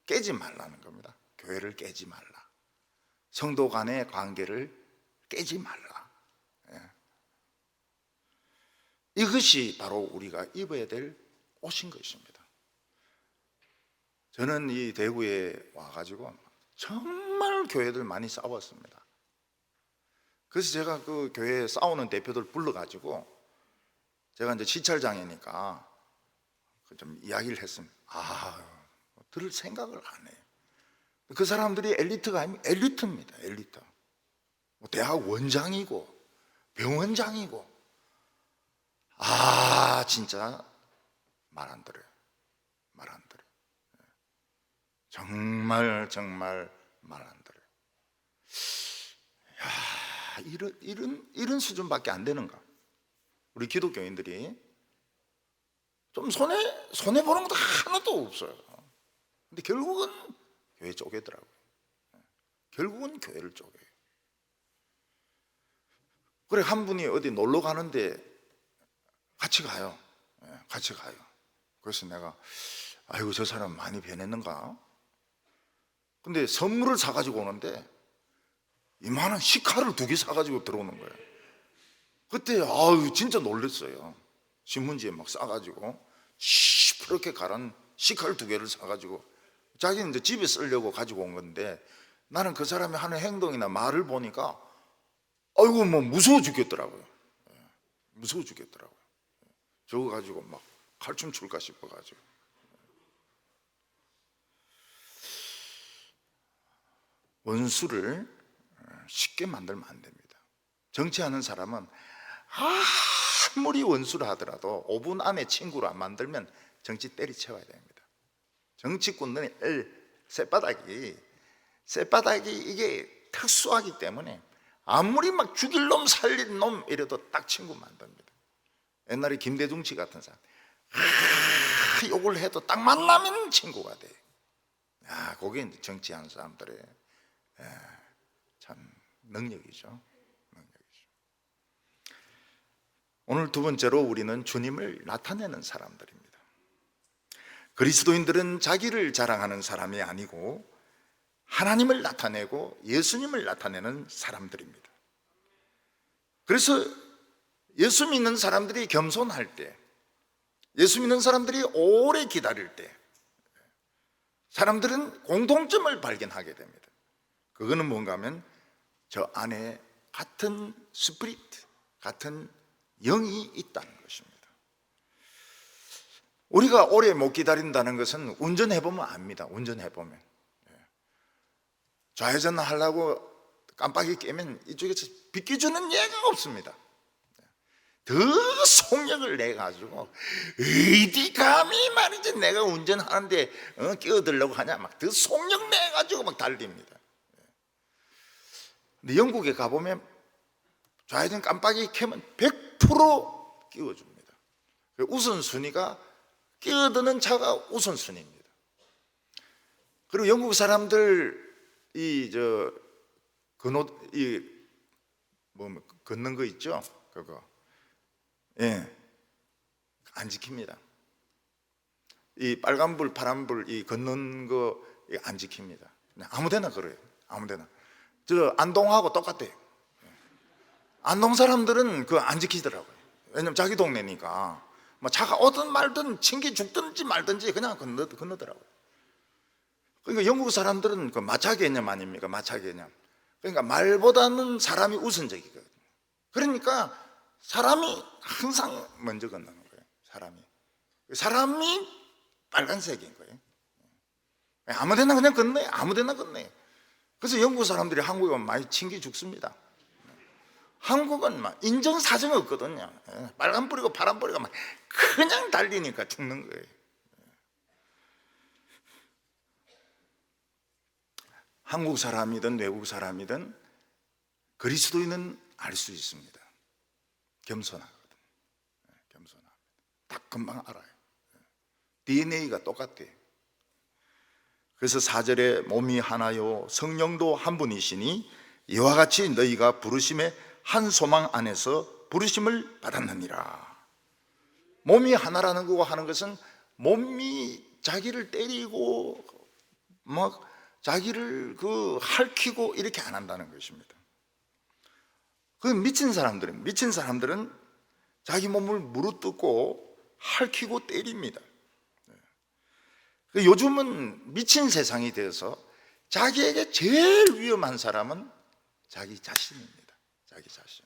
깨지 말라는 겁니다. 교회를 깨지 말라. 성도 간의 관계를 깨지 말라. 이것이 바로 우리가 입어야 될 옷인 것입니다. 저는 이 대구에 와가지고 정말 교회들 많이 싸웠습니다. 그래서 제가 그 교회 싸우는 대표들 불러가지고 제가 이제 시찰장이니까 좀 이야기를 했습니다. 들을 생각을 안 해요. 그 사람들이 엘리트가 아니면 엘리트입니다. 엘리트. 대학 원장이고 병원장이고 진짜 말 안 들어요. 말 안 들어요. 정말 말 안 들어요. 이런 수준밖에 안 되는가? 우리 기독교인들이 좀 손해 보는 것도 하나도 없어요. 근데 결국은 교회 쪼개더라고요. 결국은 교회를 쪼개요. 그래, 한 분이 어디 놀러 가는데 같이 가요. 같이 가요. 그래서 내가 아이고 저 사람 많이 변했는가? 근데 선물을 사가지고 오는데 이만한 시카를 2개 사가지고 들어오는 거예요. 그때 진짜 놀랐어요. 신문지에 막 싸가지고 시퍼렇게 가란 시칼 2개를 사가지고 자기는 이제 집에 쓰려고 가지고 온 건데 나는 그 사람이 하는 행동이나 말을 보니까 무서워 죽겠더라고요. 무서워 죽겠더라고요. 저거 가지고 막 칼춤 출까 싶어가지고. 원수를 쉽게 만들면 안 됩니다. 정치하는 사람은 아무리 원수를 하더라도 5분 안에 친구로 안 만들면 정치 때리쳐야 됩니다. 정치꾼들의 쇳바닥이 이게 특수하기 때문에 아무리 막 죽일 놈 살릴 놈 이래도 딱 친구 만듭니다. 옛날에 김대중 씨 같은 사람 욕을 해도 딱 만나면 친구가 돼. 그게 이제 정치하는 사람들의 참 능력이죠. 오늘 2번째로 우리는 주님을 나타내는 사람들입니다. 그리스도인들은 자기를 자랑하는 사람이 아니고 하나님을 나타내고 예수님을 나타내는 사람들입니다. 그래서 예수 믿는 사람들이 겸손할 때, 예수 믿는 사람들이 오래 기다릴 때 사람들은 공통점을 발견하게 됩니다. 그거는 뭔가 하면 저 안에 같은 스피리트, 같은 영이 있다는 것입니다. 우리가 오래 못 기다린다는 것은 운전해보면 압니다. 운전해보면 좌회전 하려고 깜빡이 깨면 이쪽에서 비켜주는 얘가 없습니다. 더 속력을 내가지고 어디 감히 말이지 내가 운전하는데 끼어들려고 하냐, 막 더 속력 내가지고 막 달립니다. 근데 영국에 가보면 좌회전 깜빡이 켜면 100% 끼워줍니다. 우선순위가 끼어드는 차가 우선순위입니다. 그리고 영국 사람들 걷는 거 있죠? 그거 안 지킵니다. 이 빨간불, 파란불 이 걷는 거 안 지킵니다. 그냥 아무데나 걸어요. 아무데나. 저 안동하고 똑같아요. 안동 사람들은 그거 안 지키더라고요. 왜냐면 자기 동네니까 차가 오든 말든 친기 죽든지 말든지 그냥 건너더라고요. 그러니까 영국 사람들은 그 마차 개념 아닙니까? 마차 개념. 그러니까 말보다는 사람이 우선적이거든요. 그러니까 사람이 항상 먼저 건너는 거예요. 사람이 빨간색인 거예요. 아무데나 그냥 건너요. 아무데나 건너요. 그래서 영국 사람들이 한국에 오면 많이 친기 죽습니다. 한국은 막 인정사정 없거든요. 빨간불이고 파란불이고 막 그냥 달리니까 죽는 거예요. 한국 사람이든 외국 사람이든 그리스도인은 알 수 있습니다. 겸손하거든. 겸손합니다. 딱 금방 알아요. DNA가 똑같아요. 그래서 4절에 몸이 하나요 성령도 한 분이시니 이와 같이 너희가 부르심의 한 소망 안에서 부르심을 받았느니라. 몸이 하나라는 거 하는 것은 몸이 자기를 때리고 막 자기를 핥히고 이렇게 안 한다는 것입니다. 그 미친 사람들은 자기 몸을 무르뜯고 핥히고 때립니다. 요즘은 미친 세상이 되어서 자기에게 제일 위험한 사람은 자기 자신입니다. 자기 자신.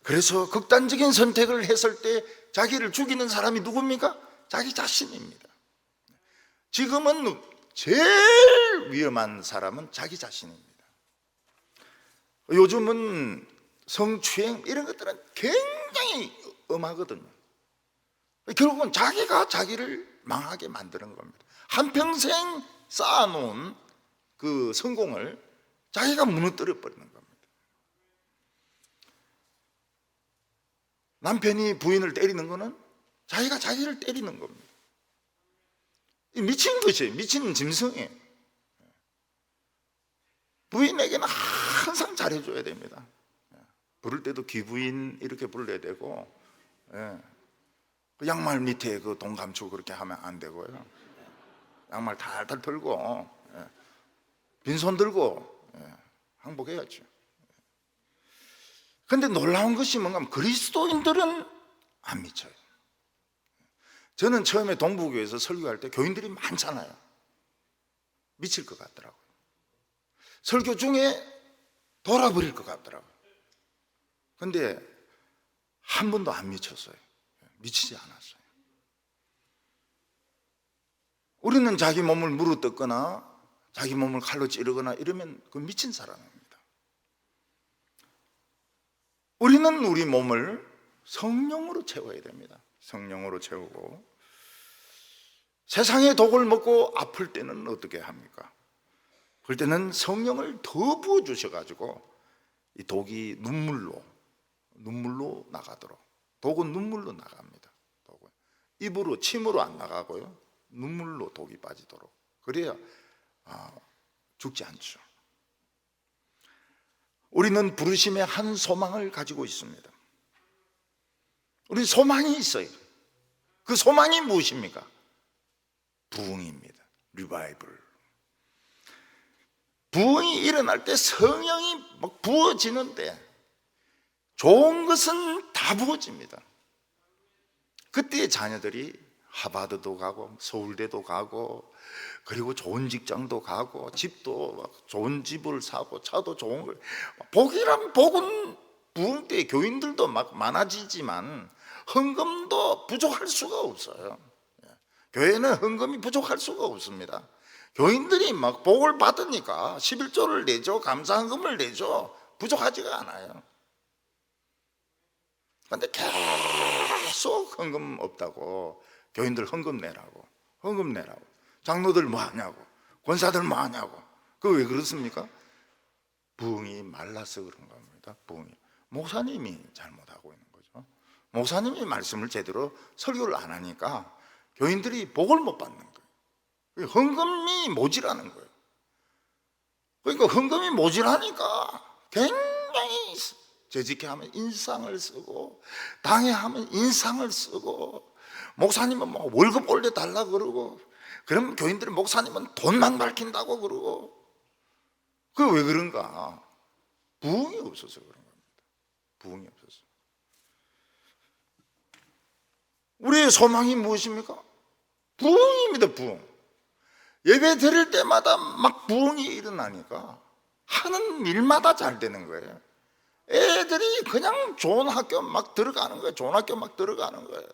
그래서 극단적인 선택을 했을 때 자기를 죽이는 사람이 누굽니까? 자기 자신입니다. 지금은 제일 위험한 사람은 자기 자신입니다. 요즘은 성추행 이런 것들은 굉장히 엄하거든요. 결국은 자기가 자기를 망하게 만드는 겁니다. 한평생 쌓아놓은 그 성공을 자기가 무너뜨려 버리는 겁니다. 남편이 부인을 때리는 것은 자기가 자기를 때리는 겁니다. 미친 것이에요. 미친 짐승이에요. 부인에게는 항상 잘해줘야 됩니다. 부를 때도 귀부인 이렇게 불러야 되고, 그 양말 밑에 그 돈 감추고 그렇게 하면 안 되고요. 양말 탈탈 털고, 빈손 들고 항복해야죠. 그런데 놀라운 것이 뭔가 하면 그리스도인들은 안 미쳐요. 저는 처음에 동부교회에서 설교할 때 교인들이 많잖아요. 미칠 것 같더라고요. 설교 중에 돌아버릴 것 같더라고요. 그런데 한 번도 안 미쳤어요. 미치지 않았어요. 우리는 자기 몸을 무르뜯거나 자기 몸을 칼로 찌르거나 이러면 그 미친 사람입니다. 우리는 우리 몸을 성령으로 채워야 됩니다. 성령으로 채우고, 세상의 독을 먹고 아플 때는 어떻게 합니까? 그럴 때는 성령을 더 부어주셔가지고 이 독이 눈물로 나가도록. 독은 눈물로 나갑니다. 독은 입으로, 침으로 안 나가고요, 눈물로 독이 빠지도록. 그래야 죽지 않죠. 우리는 부르심의 한 소망을 가지고 있습니다. 우리 소망이 있어요. 그 소망이 무엇입니까? 부흥입니다. 리바이벌. 부흥이 일어날 때 성령이 막 부어지는데 좋은 것은 다 부어집니다. 그때 자녀들이 하버드도 가고 서울대도 가고 그리고 좋은 직장도 가고 집도 막 좋은 집을 사고 차도 좋은 걸, 복이란 복은 부흥 때 교인들도 막 많아지지만 헌금도 부족할 수가 없어요. 교회는 헌금이 부족할 수가 없습니다. 교인들이 막 복을 받으니까 11조를 내죠. 감사헌금을 내죠. 부족하지가 않아요. 그런데 계속 헌금 없다고 교인들 헌금 내라고, 헌금 내라고, 장로들 뭐 하냐고, 권사들 뭐 하냐고. 그거 왜 그렇습니까? 부흥이 말라서 그런 겁니다. 부흥이. 목사님이 잘못하고 있는 거죠. 목사님이 말씀을 제대로 설교를 안 하니까 교인들이 복을 못 받는 거예요. 헌금이 모자라는 거예요. 그러니까 헌금이 모자라니까 굉장히 재직해 하면 인상을 쓰고, 당회 하면 인상을 쓰고, 목사님은 뭐 월급 올려달라 그러고, 그럼 교인들은 목사님은 돈만 밝힌다고 그러고. 그게 왜 그런가? 부흥이 없어서 그런 겁니다. 부흥이 없어서. 우리의 소망이 무엇입니까? 부흥입니다. 부흥. 예배 드릴 때마다 막 부흥이 일어나니까 하는 일마다 잘 되는 거예요. 애들이 그냥 좋은 학교 막 들어가는 거예요. 좋은 학교 막 들어가는 거예요.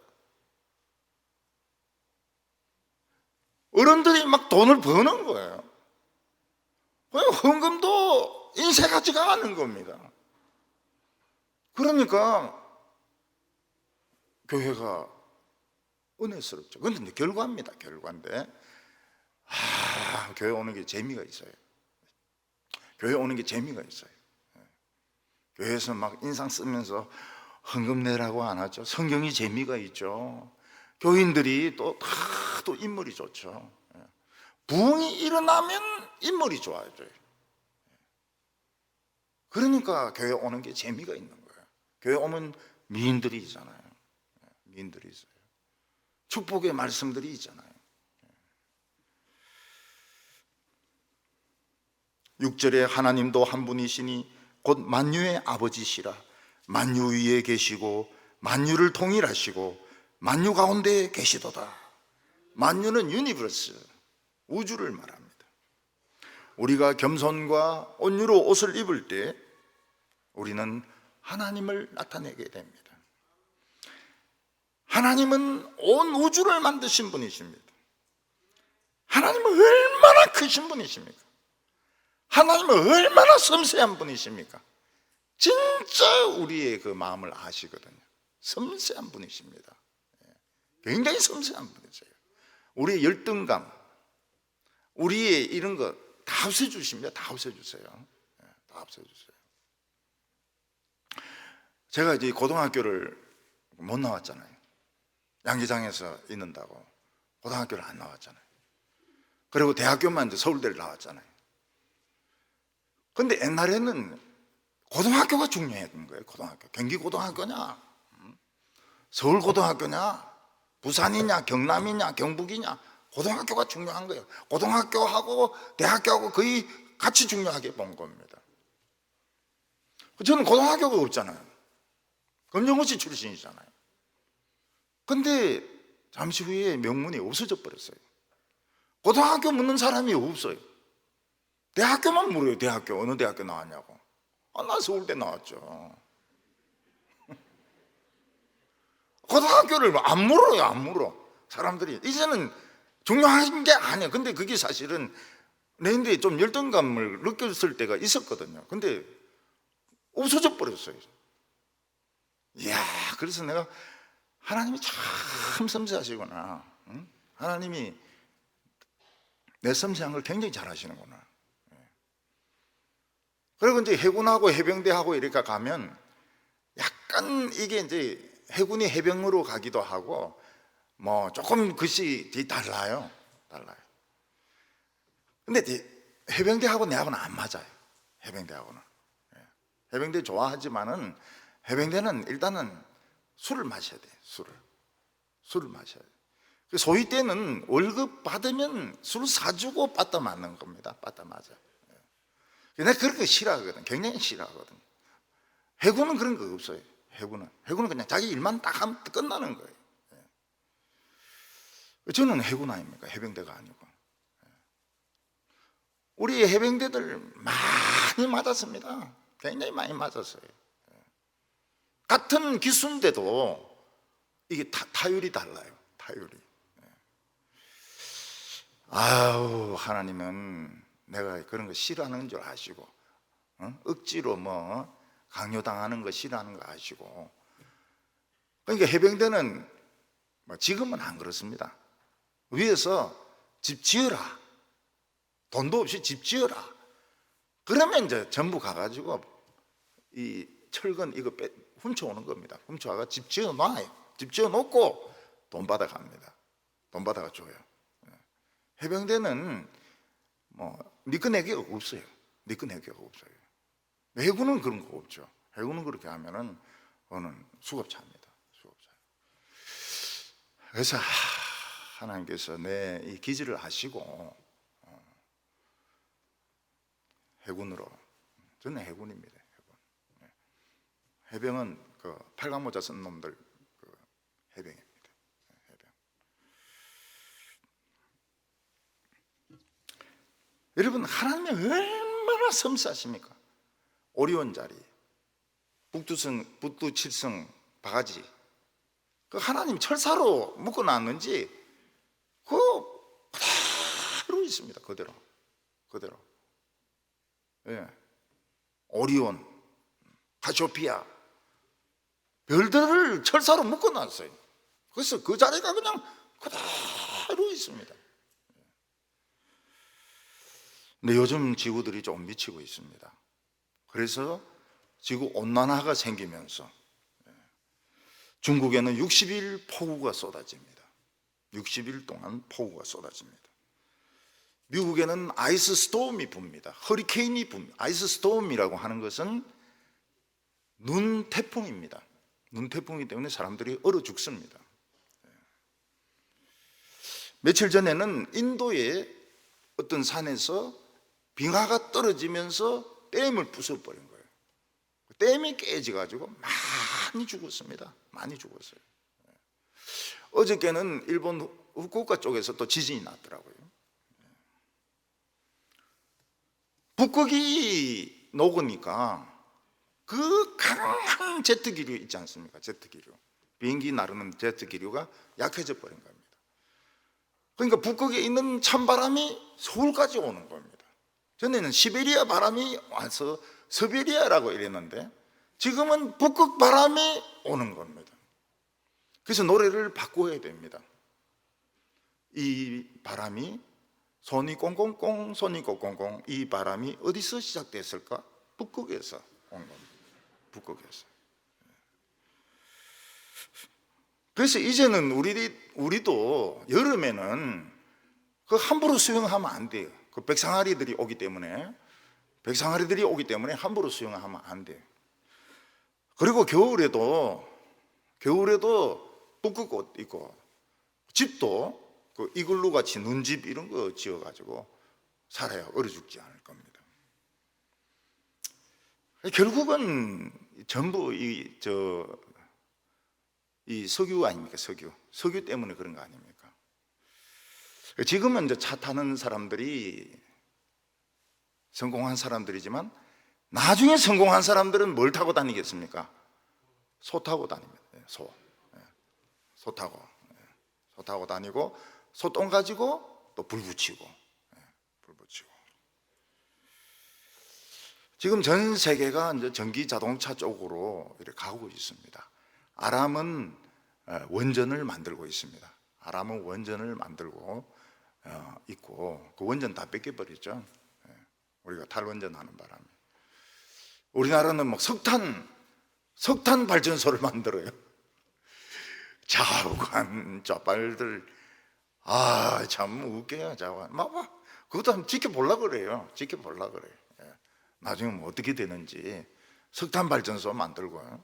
어른들이 막 돈을 버는 거예요. 그냥 헌금도 인쇄 같지가 않은 겁니다. 그러니까 교회가 은혜스럽죠. 그런데 이제 결과입니다. 결과인데 교회 오는 게 재미가 있어요. 교회 오는 게 재미가 있어요. 교회에서 막 인상 쓰면서 헌금 내라고 안 하죠. 성경이 재미가 있죠. 교인들이 또 다 또 인물이 좋죠. 부흥이 일어나면 인물이 좋아져요. 그러니까 교회 오는 게 재미가 있는 거예요. 교회 오면 미인들이 있잖아요. 미인들이 있어요. 축복의 말씀들이 있잖아요. 6절에 하나님도 한 분이시니 곧 만유의 아버지시라. 만유 위에 계시고 만유를 통일하시고 만유 가운데 계시도다. 만유는 유니버스, 우주를 말합니다. 우리가 겸손과 온유로 옷을 입을 때 우리는 하나님을 나타내게 됩니다. 하나님은 온 우주를 만드신 분이십니다. 하나님은 얼마나 크신 분이십니까? 하나님은 얼마나 섬세한 분이십니까? 진짜 우리의 그 마음을 아시거든요. 섬세한 분이십니다. 굉장히 섬세한 분이세요. 우리의 열등감, 우리의 이런 거 다 없애주십니다. 다 없애주세요. 다 없애주세요. 제가 이제 고등학교를 못 나왔잖아요. 양계장에서 있는다고 고등학교를 안 나왔잖아요. 그리고 대학교만 이제 서울대를 나왔잖아요. 근데 옛날에는 고등학교가 중요했던 거예요. 고등학교. 경기고등학교냐, 서울고등학교냐, 부산이냐, 경남이냐, 경북이냐, 고등학교가 중요한 거예요. 고등학교하고 대학교하고 거의 같이 중요하게 본 겁니다. 저는 고등학교가 없잖아요. 검정고시 출신이잖아요. 근데 잠시 후에 명문이 없어져 버렸어요. 고등학교 묻는 사람이 없어요. 대학교만 물어요. 대학교 어느 대학교 나왔냐고. 나 서울대 나왔죠. 고등학교를 안 물어요. 안 물어. 사람들이 이제는 중요한 게 아니에요. 근데 그게 사실은 내인데 좀 열등감을 느꼈을 때가 있었거든요. 근데 없어져 버렸어요. 이야, 그래서 내가 하나님이 참 섬세하시구나. 응? 하나님이 내 섬세한 걸 굉장히 잘 하시는구나. 그리고 이제 해군하고 해병대하고 이렇게 가면 약간 이게 이제 해군이 해병으로 가기도 하고 뭐 조금 글씨 달라요. 근데 해병대하고 내하고는 안 맞아요. 해병대하고는. 해병대 좋아하지만은 해병대는 일단은 술을 마셔야 돼요. 술을 마셔야 돼요. 소위 때는 월급 받으면 술 사주고 빠따 맞는 겁니다. 빠따 맞아. 내가 그런 거 싫어하거든. 굉장히 싫어하거든. 해군은 그런 거 없어요. 해군은 그냥 자기 일만 딱 하면 끝나는 거예요. 저는 해군 아닙니까? 해병대가 아니고. 우리 해병대들 많이 맞았습니다. 굉장히 많이 맞았어요. 같은 기수인데도 이게 타율이 달라요. 타율이. 아유, 하나님은 내가 그런 거 싫어하는 줄 아시고, 억지로 뭐 강요당하는 거 싫어하는 거 아시고. 그러니까 해병대는 지금은 안 그렇습니다. 위에서 집 지어라. 돈도 없이 집 지어라. 그러면 이제 전부 가가지고 이 철근 이거 훔쳐오는 겁니다. 훔쳐와가 집 지어놔요. 집 지어놓고 돈 받아갑니다. 돈 받아가 줘요. 해병대는 니꺼 내기가 없어요. 니꺼 내기가 없어요. 해군은 그런 거 없죠. 해군은 그렇게 하면은 그거는 수급차입니다. 수급차. 그래서 하나님께서 내 이 기질을 아시고 해군으로, 저는 해군입니다. 해군. 해병은 그 팔각모자 쓴 놈들 그 해병입니다. 해병. 여러분, 하나님이 얼마나 섬세하십니까? 오리온 자리, 북두 칠성 바가지, 그 하나님 철사로 묶어놨는지 그대로 있습니다. 그대로. 예. 오리온, 카시오피아, 별들을 철사로 묶어놨어요. 그래서 그 자리가 그냥 그대로 있습니다. 근데 요즘 지구들이 좀 미치고 있습니다. 그래서 지구 온난화가 생기면서 중국에는 60일 폭우가 쏟아집니다. 60일 동안 폭우가 쏟아집니다. 미국에는 아이스 스톰이 붑니다. 허리케인이 붑니다. 아이스 스톰이라고 하는 것은 눈 태풍입니다. 눈 태풍이기 때문에 사람들이 얼어 죽습니다. 며칠 전에는 인도의 어떤 산에서 빙하가 떨어지면서 댐을 부숴버린 거예요. 댐이 깨져가지고 많이 죽었습니다. 많이 죽었어요. 어저께는 일본 후쿠오카 쪽에서 또 지진이 났더라고요. 북극이 녹으니까 그 강한 제트 기류 있지 않습니까? 제트 기류, 비행기 나르는 제트 기류가 약해져 버린 겁니다. 그러니까 북극에 있는 찬바람이 서울까지 오는 겁니다. 전에는 시베리아 바람이 와서 서베리아라고 이랬는데 지금은 북극 바람이 오는 겁니다. 그래서 노래를 바꿔야 됩니다. 이 바람이 손이 꽁꽁꽁 손이 꽁꽁꽁, 이 바람이 어디서 시작됐을까? 북극에서 온 겁니다. 북극에서. 그래서 이제는 우리도 여름에는 그 함부로 수영하면 안 돼요. 그 백상아리들이 오기 때문에 함부로 수영하면 안 돼요. 그리고 겨울에도 북극 옷 입고, 집도 그 이글루 같이 눈집 이런 거 지어가지고 살아야 얼어 죽지 않을 겁니다. 결국은 전부 이 석유 아닙니까? 석유 때문에 그런 거 아닙니까? 지금은 이제 차 타는 사람들이 성공한 사람들이지만 나중에 성공한 사람들은 뭘 타고 다니겠습니까? 소 타고 다닙니다. 소 타고 다니고 소똥 가지고 또 불 붙이고. 지금 전 세계가 이제 전기 자동차 쪽으로 이렇게 가고 있습니다. 아람은 원전을 만들고 있습니다. 아람은 원전을 만들고 있고 그 원전 다 뺏겨버렸죠. 우리가 탈원전하는 바람에. 우리나라는 막 석탄 발전소를 만들어요. 좌우간 좌빨들, 참 웃겨요. 좌우간 그것도 한번 지켜보려고 그래요. 나중에 뭐 어떻게 되는지. 석탄 발전소 만들고요.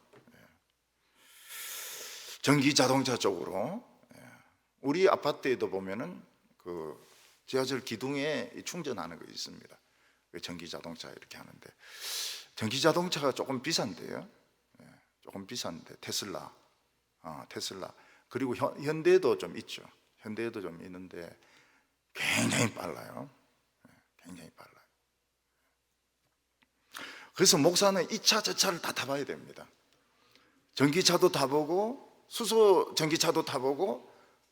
전기 자동차 쪽으로. 우리 아파트에도 보면은 그 지하철 기둥에 충전하는 거 있습니다. 전기 자동차 이렇게 하는데 전기 자동차가 조금 비싼데요. 조금 비싼데 테슬라 그리고 현대도 좀 있죠. 현대도 좀 있는데 굉장히 빨라요. 굉장히 빨라요. 그래서 목사는 이 차 저 차를 다 타봐야 됩니다. 전기차도 타보고 수소 전기차도 타보고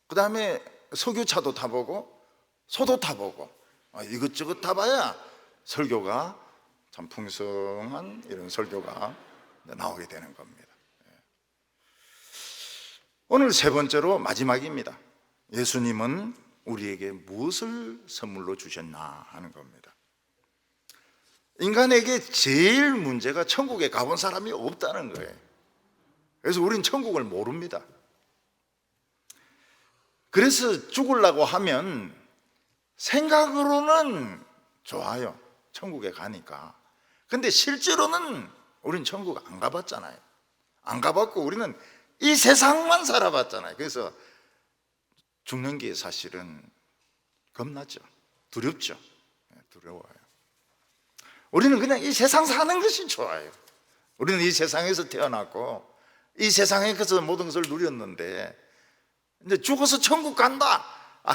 그 다음에 석유차도 타보고 소도 타보고 이것저것 타봐야 설교가 참 풍성한 이런 설교가 나오게 되는 겁니다. 오늘 세 번째로 마지막입니다. 예수님은 우리에게 무엇을 선물로 주셨나 하는 겁니다. 인간에게 제일 문제가 천국에 가본 사람이 없다는 거예요. 그래서 우리는 천국을 모릅니다. 그래서 죽으려고 하면 생각으로는 좋아요. 천국에 가니까. 근데 실제로는 우리는 천국 안 가봤잖아요. 안 가봤고 우리는 이 세상만 살아봤잖아요. 그래서 죽는 게 사실은 겁나죠. 두렵죠. 두려워요. 우리는 그냥 이 세상 사는 것이 좋아요. 우리는 이 세상에서 태어났고 이 세상에서 모든 것을 누렸는데 이제 죽어서 천국 간다.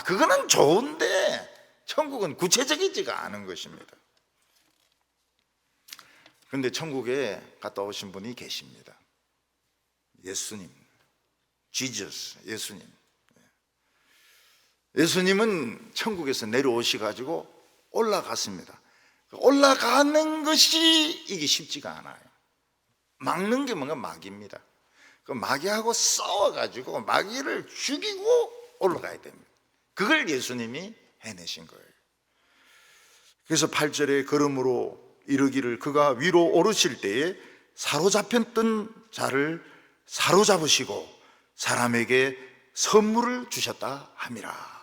그거는 좋은데 천국은 구체적이지가 않은 것입니다. 그런데 천국에 갔다 오신 분이 계십니다. 예수님, 지저스, 예수님은 천국에서 내려오셔가지고 올라갔습니다. 올라가는 것이 이게 쉽지가 않아요. 막는 게 뭔가 마귀입니다. 그 마귀하고 싸워가지고 마귀를 죽이고 올라가야 됩니다. 그걸 예수님이 해내신 거예요. 그래서 8절에 걸음으로 이르기를 그가 위로 오르실 때에 사로잡혔던 자를 사로잡으시고 사람에게 선물을 주셨다 함이라.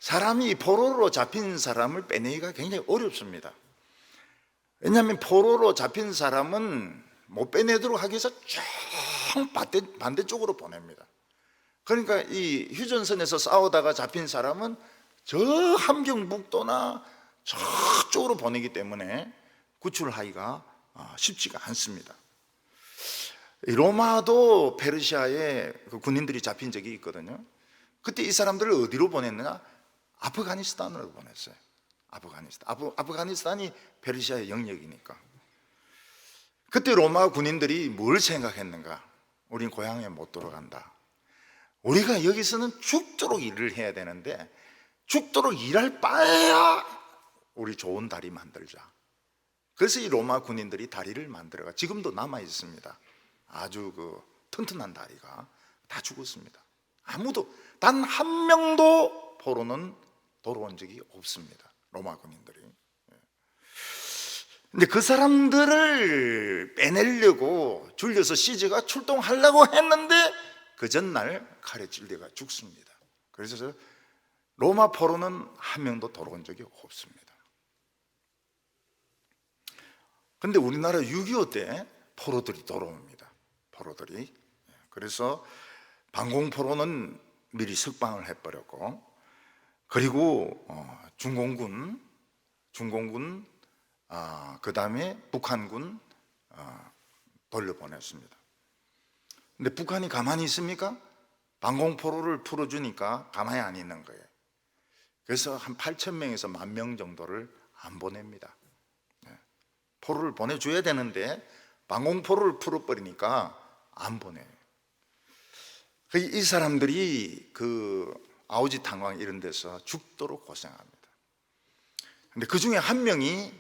사람이 포로로 잡힌 사람을 빼내기가 굉장히 어렵습니다. 왜냐하면 포로로 잡힌 사람은 못 빼내도록 하기 위해서 쫙 반대쪽으로 보냅니다. 그러니까 이 휴전선에서 싸우다가 잡힌 사람은 저 함경북도나 저쪽으로 보내기 때문에 구출하기가 쉽지가 않습니다. 로마도 페르시아에 그 군인들이 잡힌 적이 있거든요. 그때 이 사람들을 어디로 보냈느냐? 아프가니스탄으로 보냈어요. 아프가니스탄이 페르시아의 영역이니까. 그때 로마 군인들이 뭘 생각했는가? 우린 고향에 못 돌아간다. 우리가 여기서는 죽도록 일을 해야 되는데 죽도록 일할 바에야 우리 좋은 다리 만들자. 그래서 이 로마 군인들이 다리를 만들어가 지금도 남아 있습니다. 아주 그 튼튼한 다리가 다 죽었습니다. 아무도 단 한 명도 포로는 돌아온 적이 없습니다. 로마 군인들이. 근데 그 사람들을 빼내려고 줄여서 시즈가 출동하려고 했는데 그 전날 칼에 찔려가 죽습니다. 그래서 로마 포로는 한 명도 돌아온 적이 없습니다. 근데 우리나라 6.25 때 포로들이 돌아옵니다. 포로들이. 그래서 방공포로는 미리 석방을 해버렸고, 그리고 중공군, 그 다음에 북한군 돌려보냈습니다. 근데 북한이 가만히 있습니까? 방공포로를 풀어주니까 가만히 안 있는 거예요. 그래서 한 8,000명에서 10,000명 정도를 안 보냅니다. 포로를 보내줘야 되는데 방공포로를 풀어버리니까 안 보내요. 이 사람들이 그 아우지 탄광 이런 데서 죽도록 고생합니다. 근데 그 중에 한 명이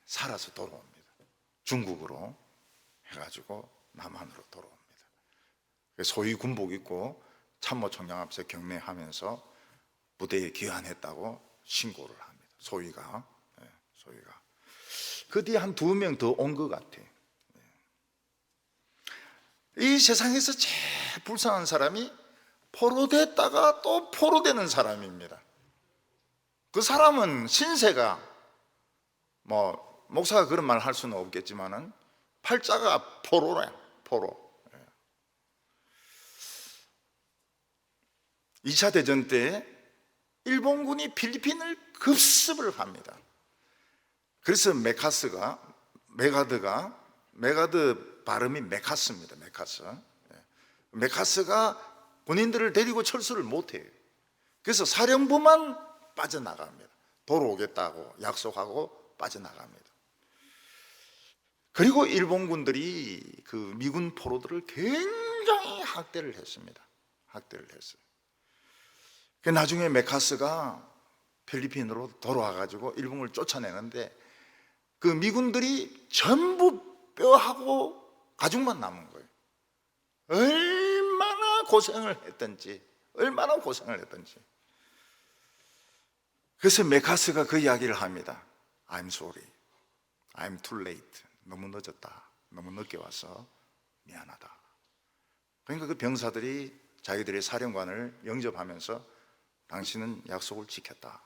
살아서 돌아옵니다. 중국으로 해가지고 남한으로 돌아옵니다. 소위 군복 입고 참모총장 앞에서 경례하면서 부대에 귀환했다고 신고를 합니다. 소위가. 그 뒤에 한 2명 더 온 것 같아요. 이 세상에서 제일 불쌍한 사람이 포로됐다가 또 포로되는 사람입니다. 그 사람은 신세가, 목사가 그런 말 할 수는 없겠지만은 팔자가 포로래, 포로. 2차 대전 때 일본군이 필리핀을 급습을 합니다. 그래서 메가드 발음이 메카스입니다. 메카스가 군인들을 데리고 철수를 못해요. 그래서 사령부만 빠져나갑니다. 돌아오겠다고 약속하고 빠져나갑니다. 그리고 일본군들이 그 미군 포로들을 굉장히 학대를 했습니다. 나중에 메카스가 필리핀으로 돌아와가지고 일본을 쫓아내는데 그 미군들이 전부 뼈하고 가죽만 남은 거예요. 얼마나 고생을 했던지. 그래서 메카스가 그 이야기를 합니다. I'm sorry, I'm too late. 너무 늦었다. 너무 늦게 와서 미안하다. 그러니까 그 병사들이 자기들의 사령관을 영접하면서 당신은 약속을 지켰다.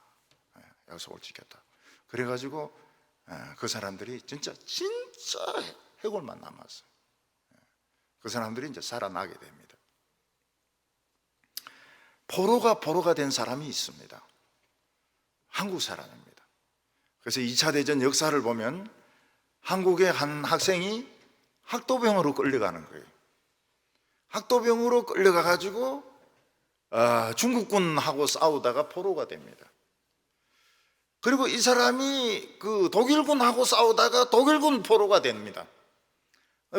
그래가지고 그 사람들이 진짜 해골만 남았어요. 그 사람들이 이제 살아나게 됩니다. 포로가 된 사람이 있습니다. 한국 사람입니다. 그래서 2차 대전 역사를 보면 한국의 한 학생이 학도병으로 끌려가는 거예요. 학도병으로 끌려가가지고 중국군하고 싸우다가 포로가 됩니다. 그리고 이 사람이 그 독일군하고 싸우다가 독일군 포로가 됩니다.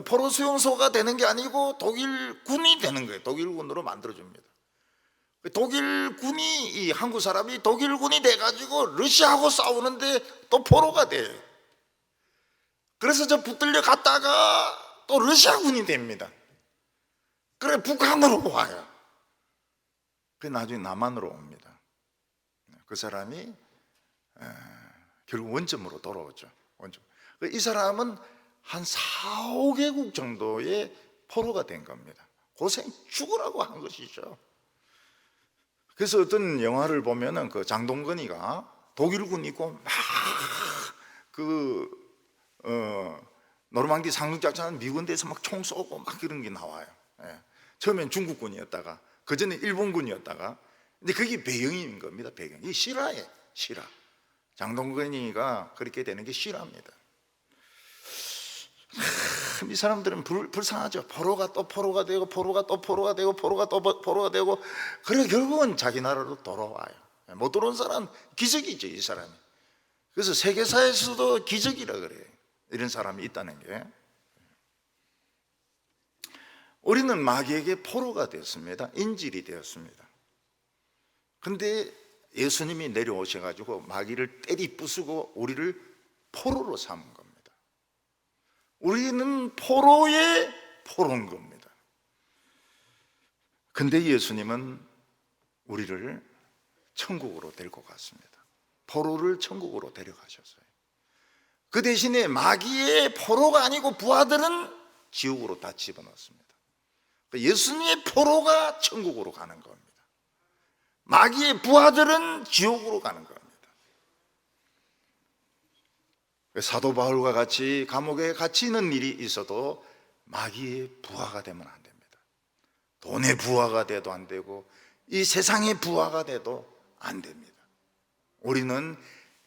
포로 수용소가 되는 게 아니고 독일군이 되는 거예요. 독일군으로 만들어줍니다. 독일군이, 이 한국 사람이 독일군이 돼가지고 러시아하고 싸우는데 또 포로가 돼요. 그래서 저 붙들려 갔다가 또 러시아군이 됩니다. 그래 북한으로 와요. 그 나중에 남한으로 옵니다. 그 사람이 결국 원점으로 돌아오죠. 이 사람은 한 4, 5개국 정도의 포로가 된 겁니다. 고생 죽으라고 한 것이죠. 그래서 어떤 영화를 보면은 그 장동건이가 독일군 있고 노르망디 상륙작전 미군대에서 막 총 쏘고 막 그런 게 나와요. 예. 처음엔 중국군이었다가 그 전에 일본군이었다가, 근데 그게 배경인 겁니다. 배경이 실화예요. 실화. 장동건이가 그렇게 되는 게 실화입니다. 이 사람들은 불쌍하죠. 포로가 또 포로가 되고, 포로가 또 포로가 되고, 포로가 또 포로가 되고, 그래 결국은 자기 나라로 돌아와요. 못 들어온 사람은 기적이죠, 이 사람이. 그래서 세계사에서도 기적이라 그래요. 이런 사람이 있다는 게. 우리는 마귀에게 포로가 되었습니다. 인질이 되었습니다. 근데 예수님이 내려오셔가지고 마귀를 때리 부수고 우리를 포로로 삼은 겁니다. 우리는 포로의 포로인 겁니다. 근데 예수님은 우리를 천국으로 데리고 갔습니다. 포로를 천국으로 데려가셨어요. 그 대신에 마귀의 포로가 아니고 부하들은 지옥으로 다 집어넣습니다. 예수님의 포로가 천국으로 가는 겁니다. 마귀의 부하들은 지옥으로 가는 겁니다. 사도 바울과 같이 감옥에 갇히는 일이 있어도 마귀의 부하가 되면 안 됩니다. 돈의 부하가 돼도 안 되고 이 세상의 부하가 돼도 안 됩니다. 우리는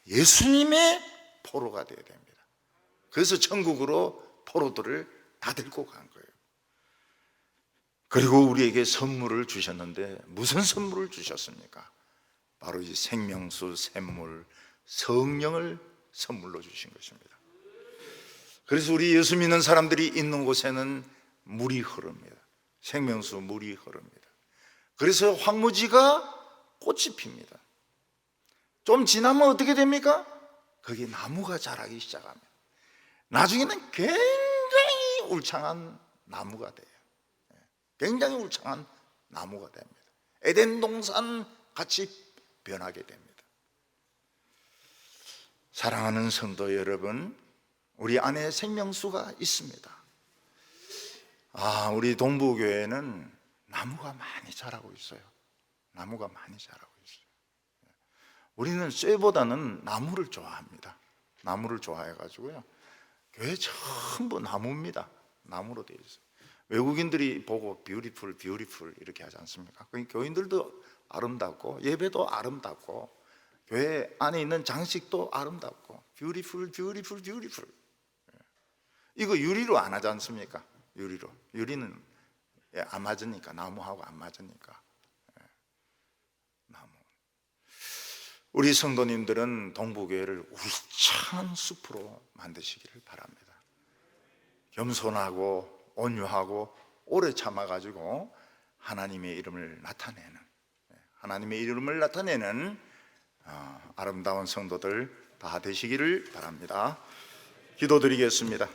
예수님의 포로가 되어야 됩니다. 그래서 천국으로 포로들을 다 데리고 간 거예요. 그리고 우리에게 선물을 주셨는데 무슨 선물을 주셨습니까? 바로 이 생명수 샘물 성령을 선물로 주신 것입니다. 그래서 우리 예수 믿는 사람들이 있는 곳에는 물이 흐릅니다. 생명수 물이 흐릅니다. 그래서 황무지가 꽃이 핍니다. 좀 지나면 어떻게 됩니까? 거기 나무가 자라기 시작합니다. 나중에는 굉장히 울창한 나무가 돼요. 굉장히 울창한 나무가 됩니다. 에덴 동산 같이 변하게 됩니다. 사랑하는 성도 여러분, 우리 안에 생명수가 있습니다. 우리 동부교회는 나무가 많이 자라고 있어요. 나무가 많이 자라고 있어요. 우리는 쇠보다는 나무를 좋아합니다. 나무를 좋아해가지고요, 교회 전부 나무입니다. 나무로 되어 있어요. 외국인들이 보고 뷰티풀 뷰티풀 이렇게 하지 않습니까? 교인들도 아름답고 예배도 아름답고 교회 안에 있는 장식도 아름답고 뷰티풀 뷰티풀 뷰티풀. 이거 유리로 안 하지 않습니까? 유리로. 유리는 안 맞으니까, 나무하고 안 맞으니까. 나무. 우리 성도님들은 동부교회를 울창한 숲으로 만드시기를 바랍니다. 겸손하고 온유하고 오래 참아가지고 하나님의 이름을 나타내는 아름다운 성도들 다 되시기를 바랍니다. 기도드리겠습니다.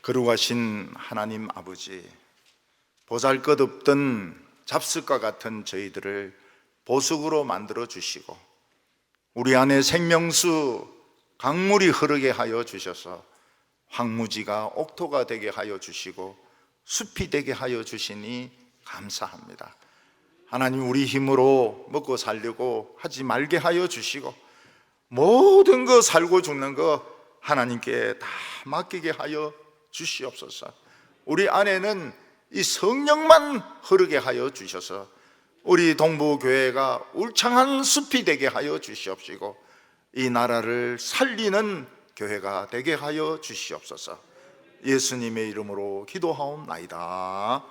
거룩하신 하나님 아버지, 보잘것없던 잡숫과 같은 저희들을 보석으로 만들어 주시고 우리 안에 생명수 강물이 흐르게 하여 주셔서 황무지가 옥토가 되게 하여 주시고 숲이 되게 하여 주시니 감사합니다. 하나님, 우리 힘으로 먹고 살려고 하지 말게 하여 주시고 모든 거 살고 죽는 거 하나님께 다 맡기게 하여 주시옵소서. 우리 안에는 이 성령만 흐르게 하여 주셔서 우리 동부교회가 울창한 숲이 되게 하여 주시옵시고 이 나라를 살리는 교회가 되게 하여 주시옵소서. 예수님의 이름으로 기도하옵나이다.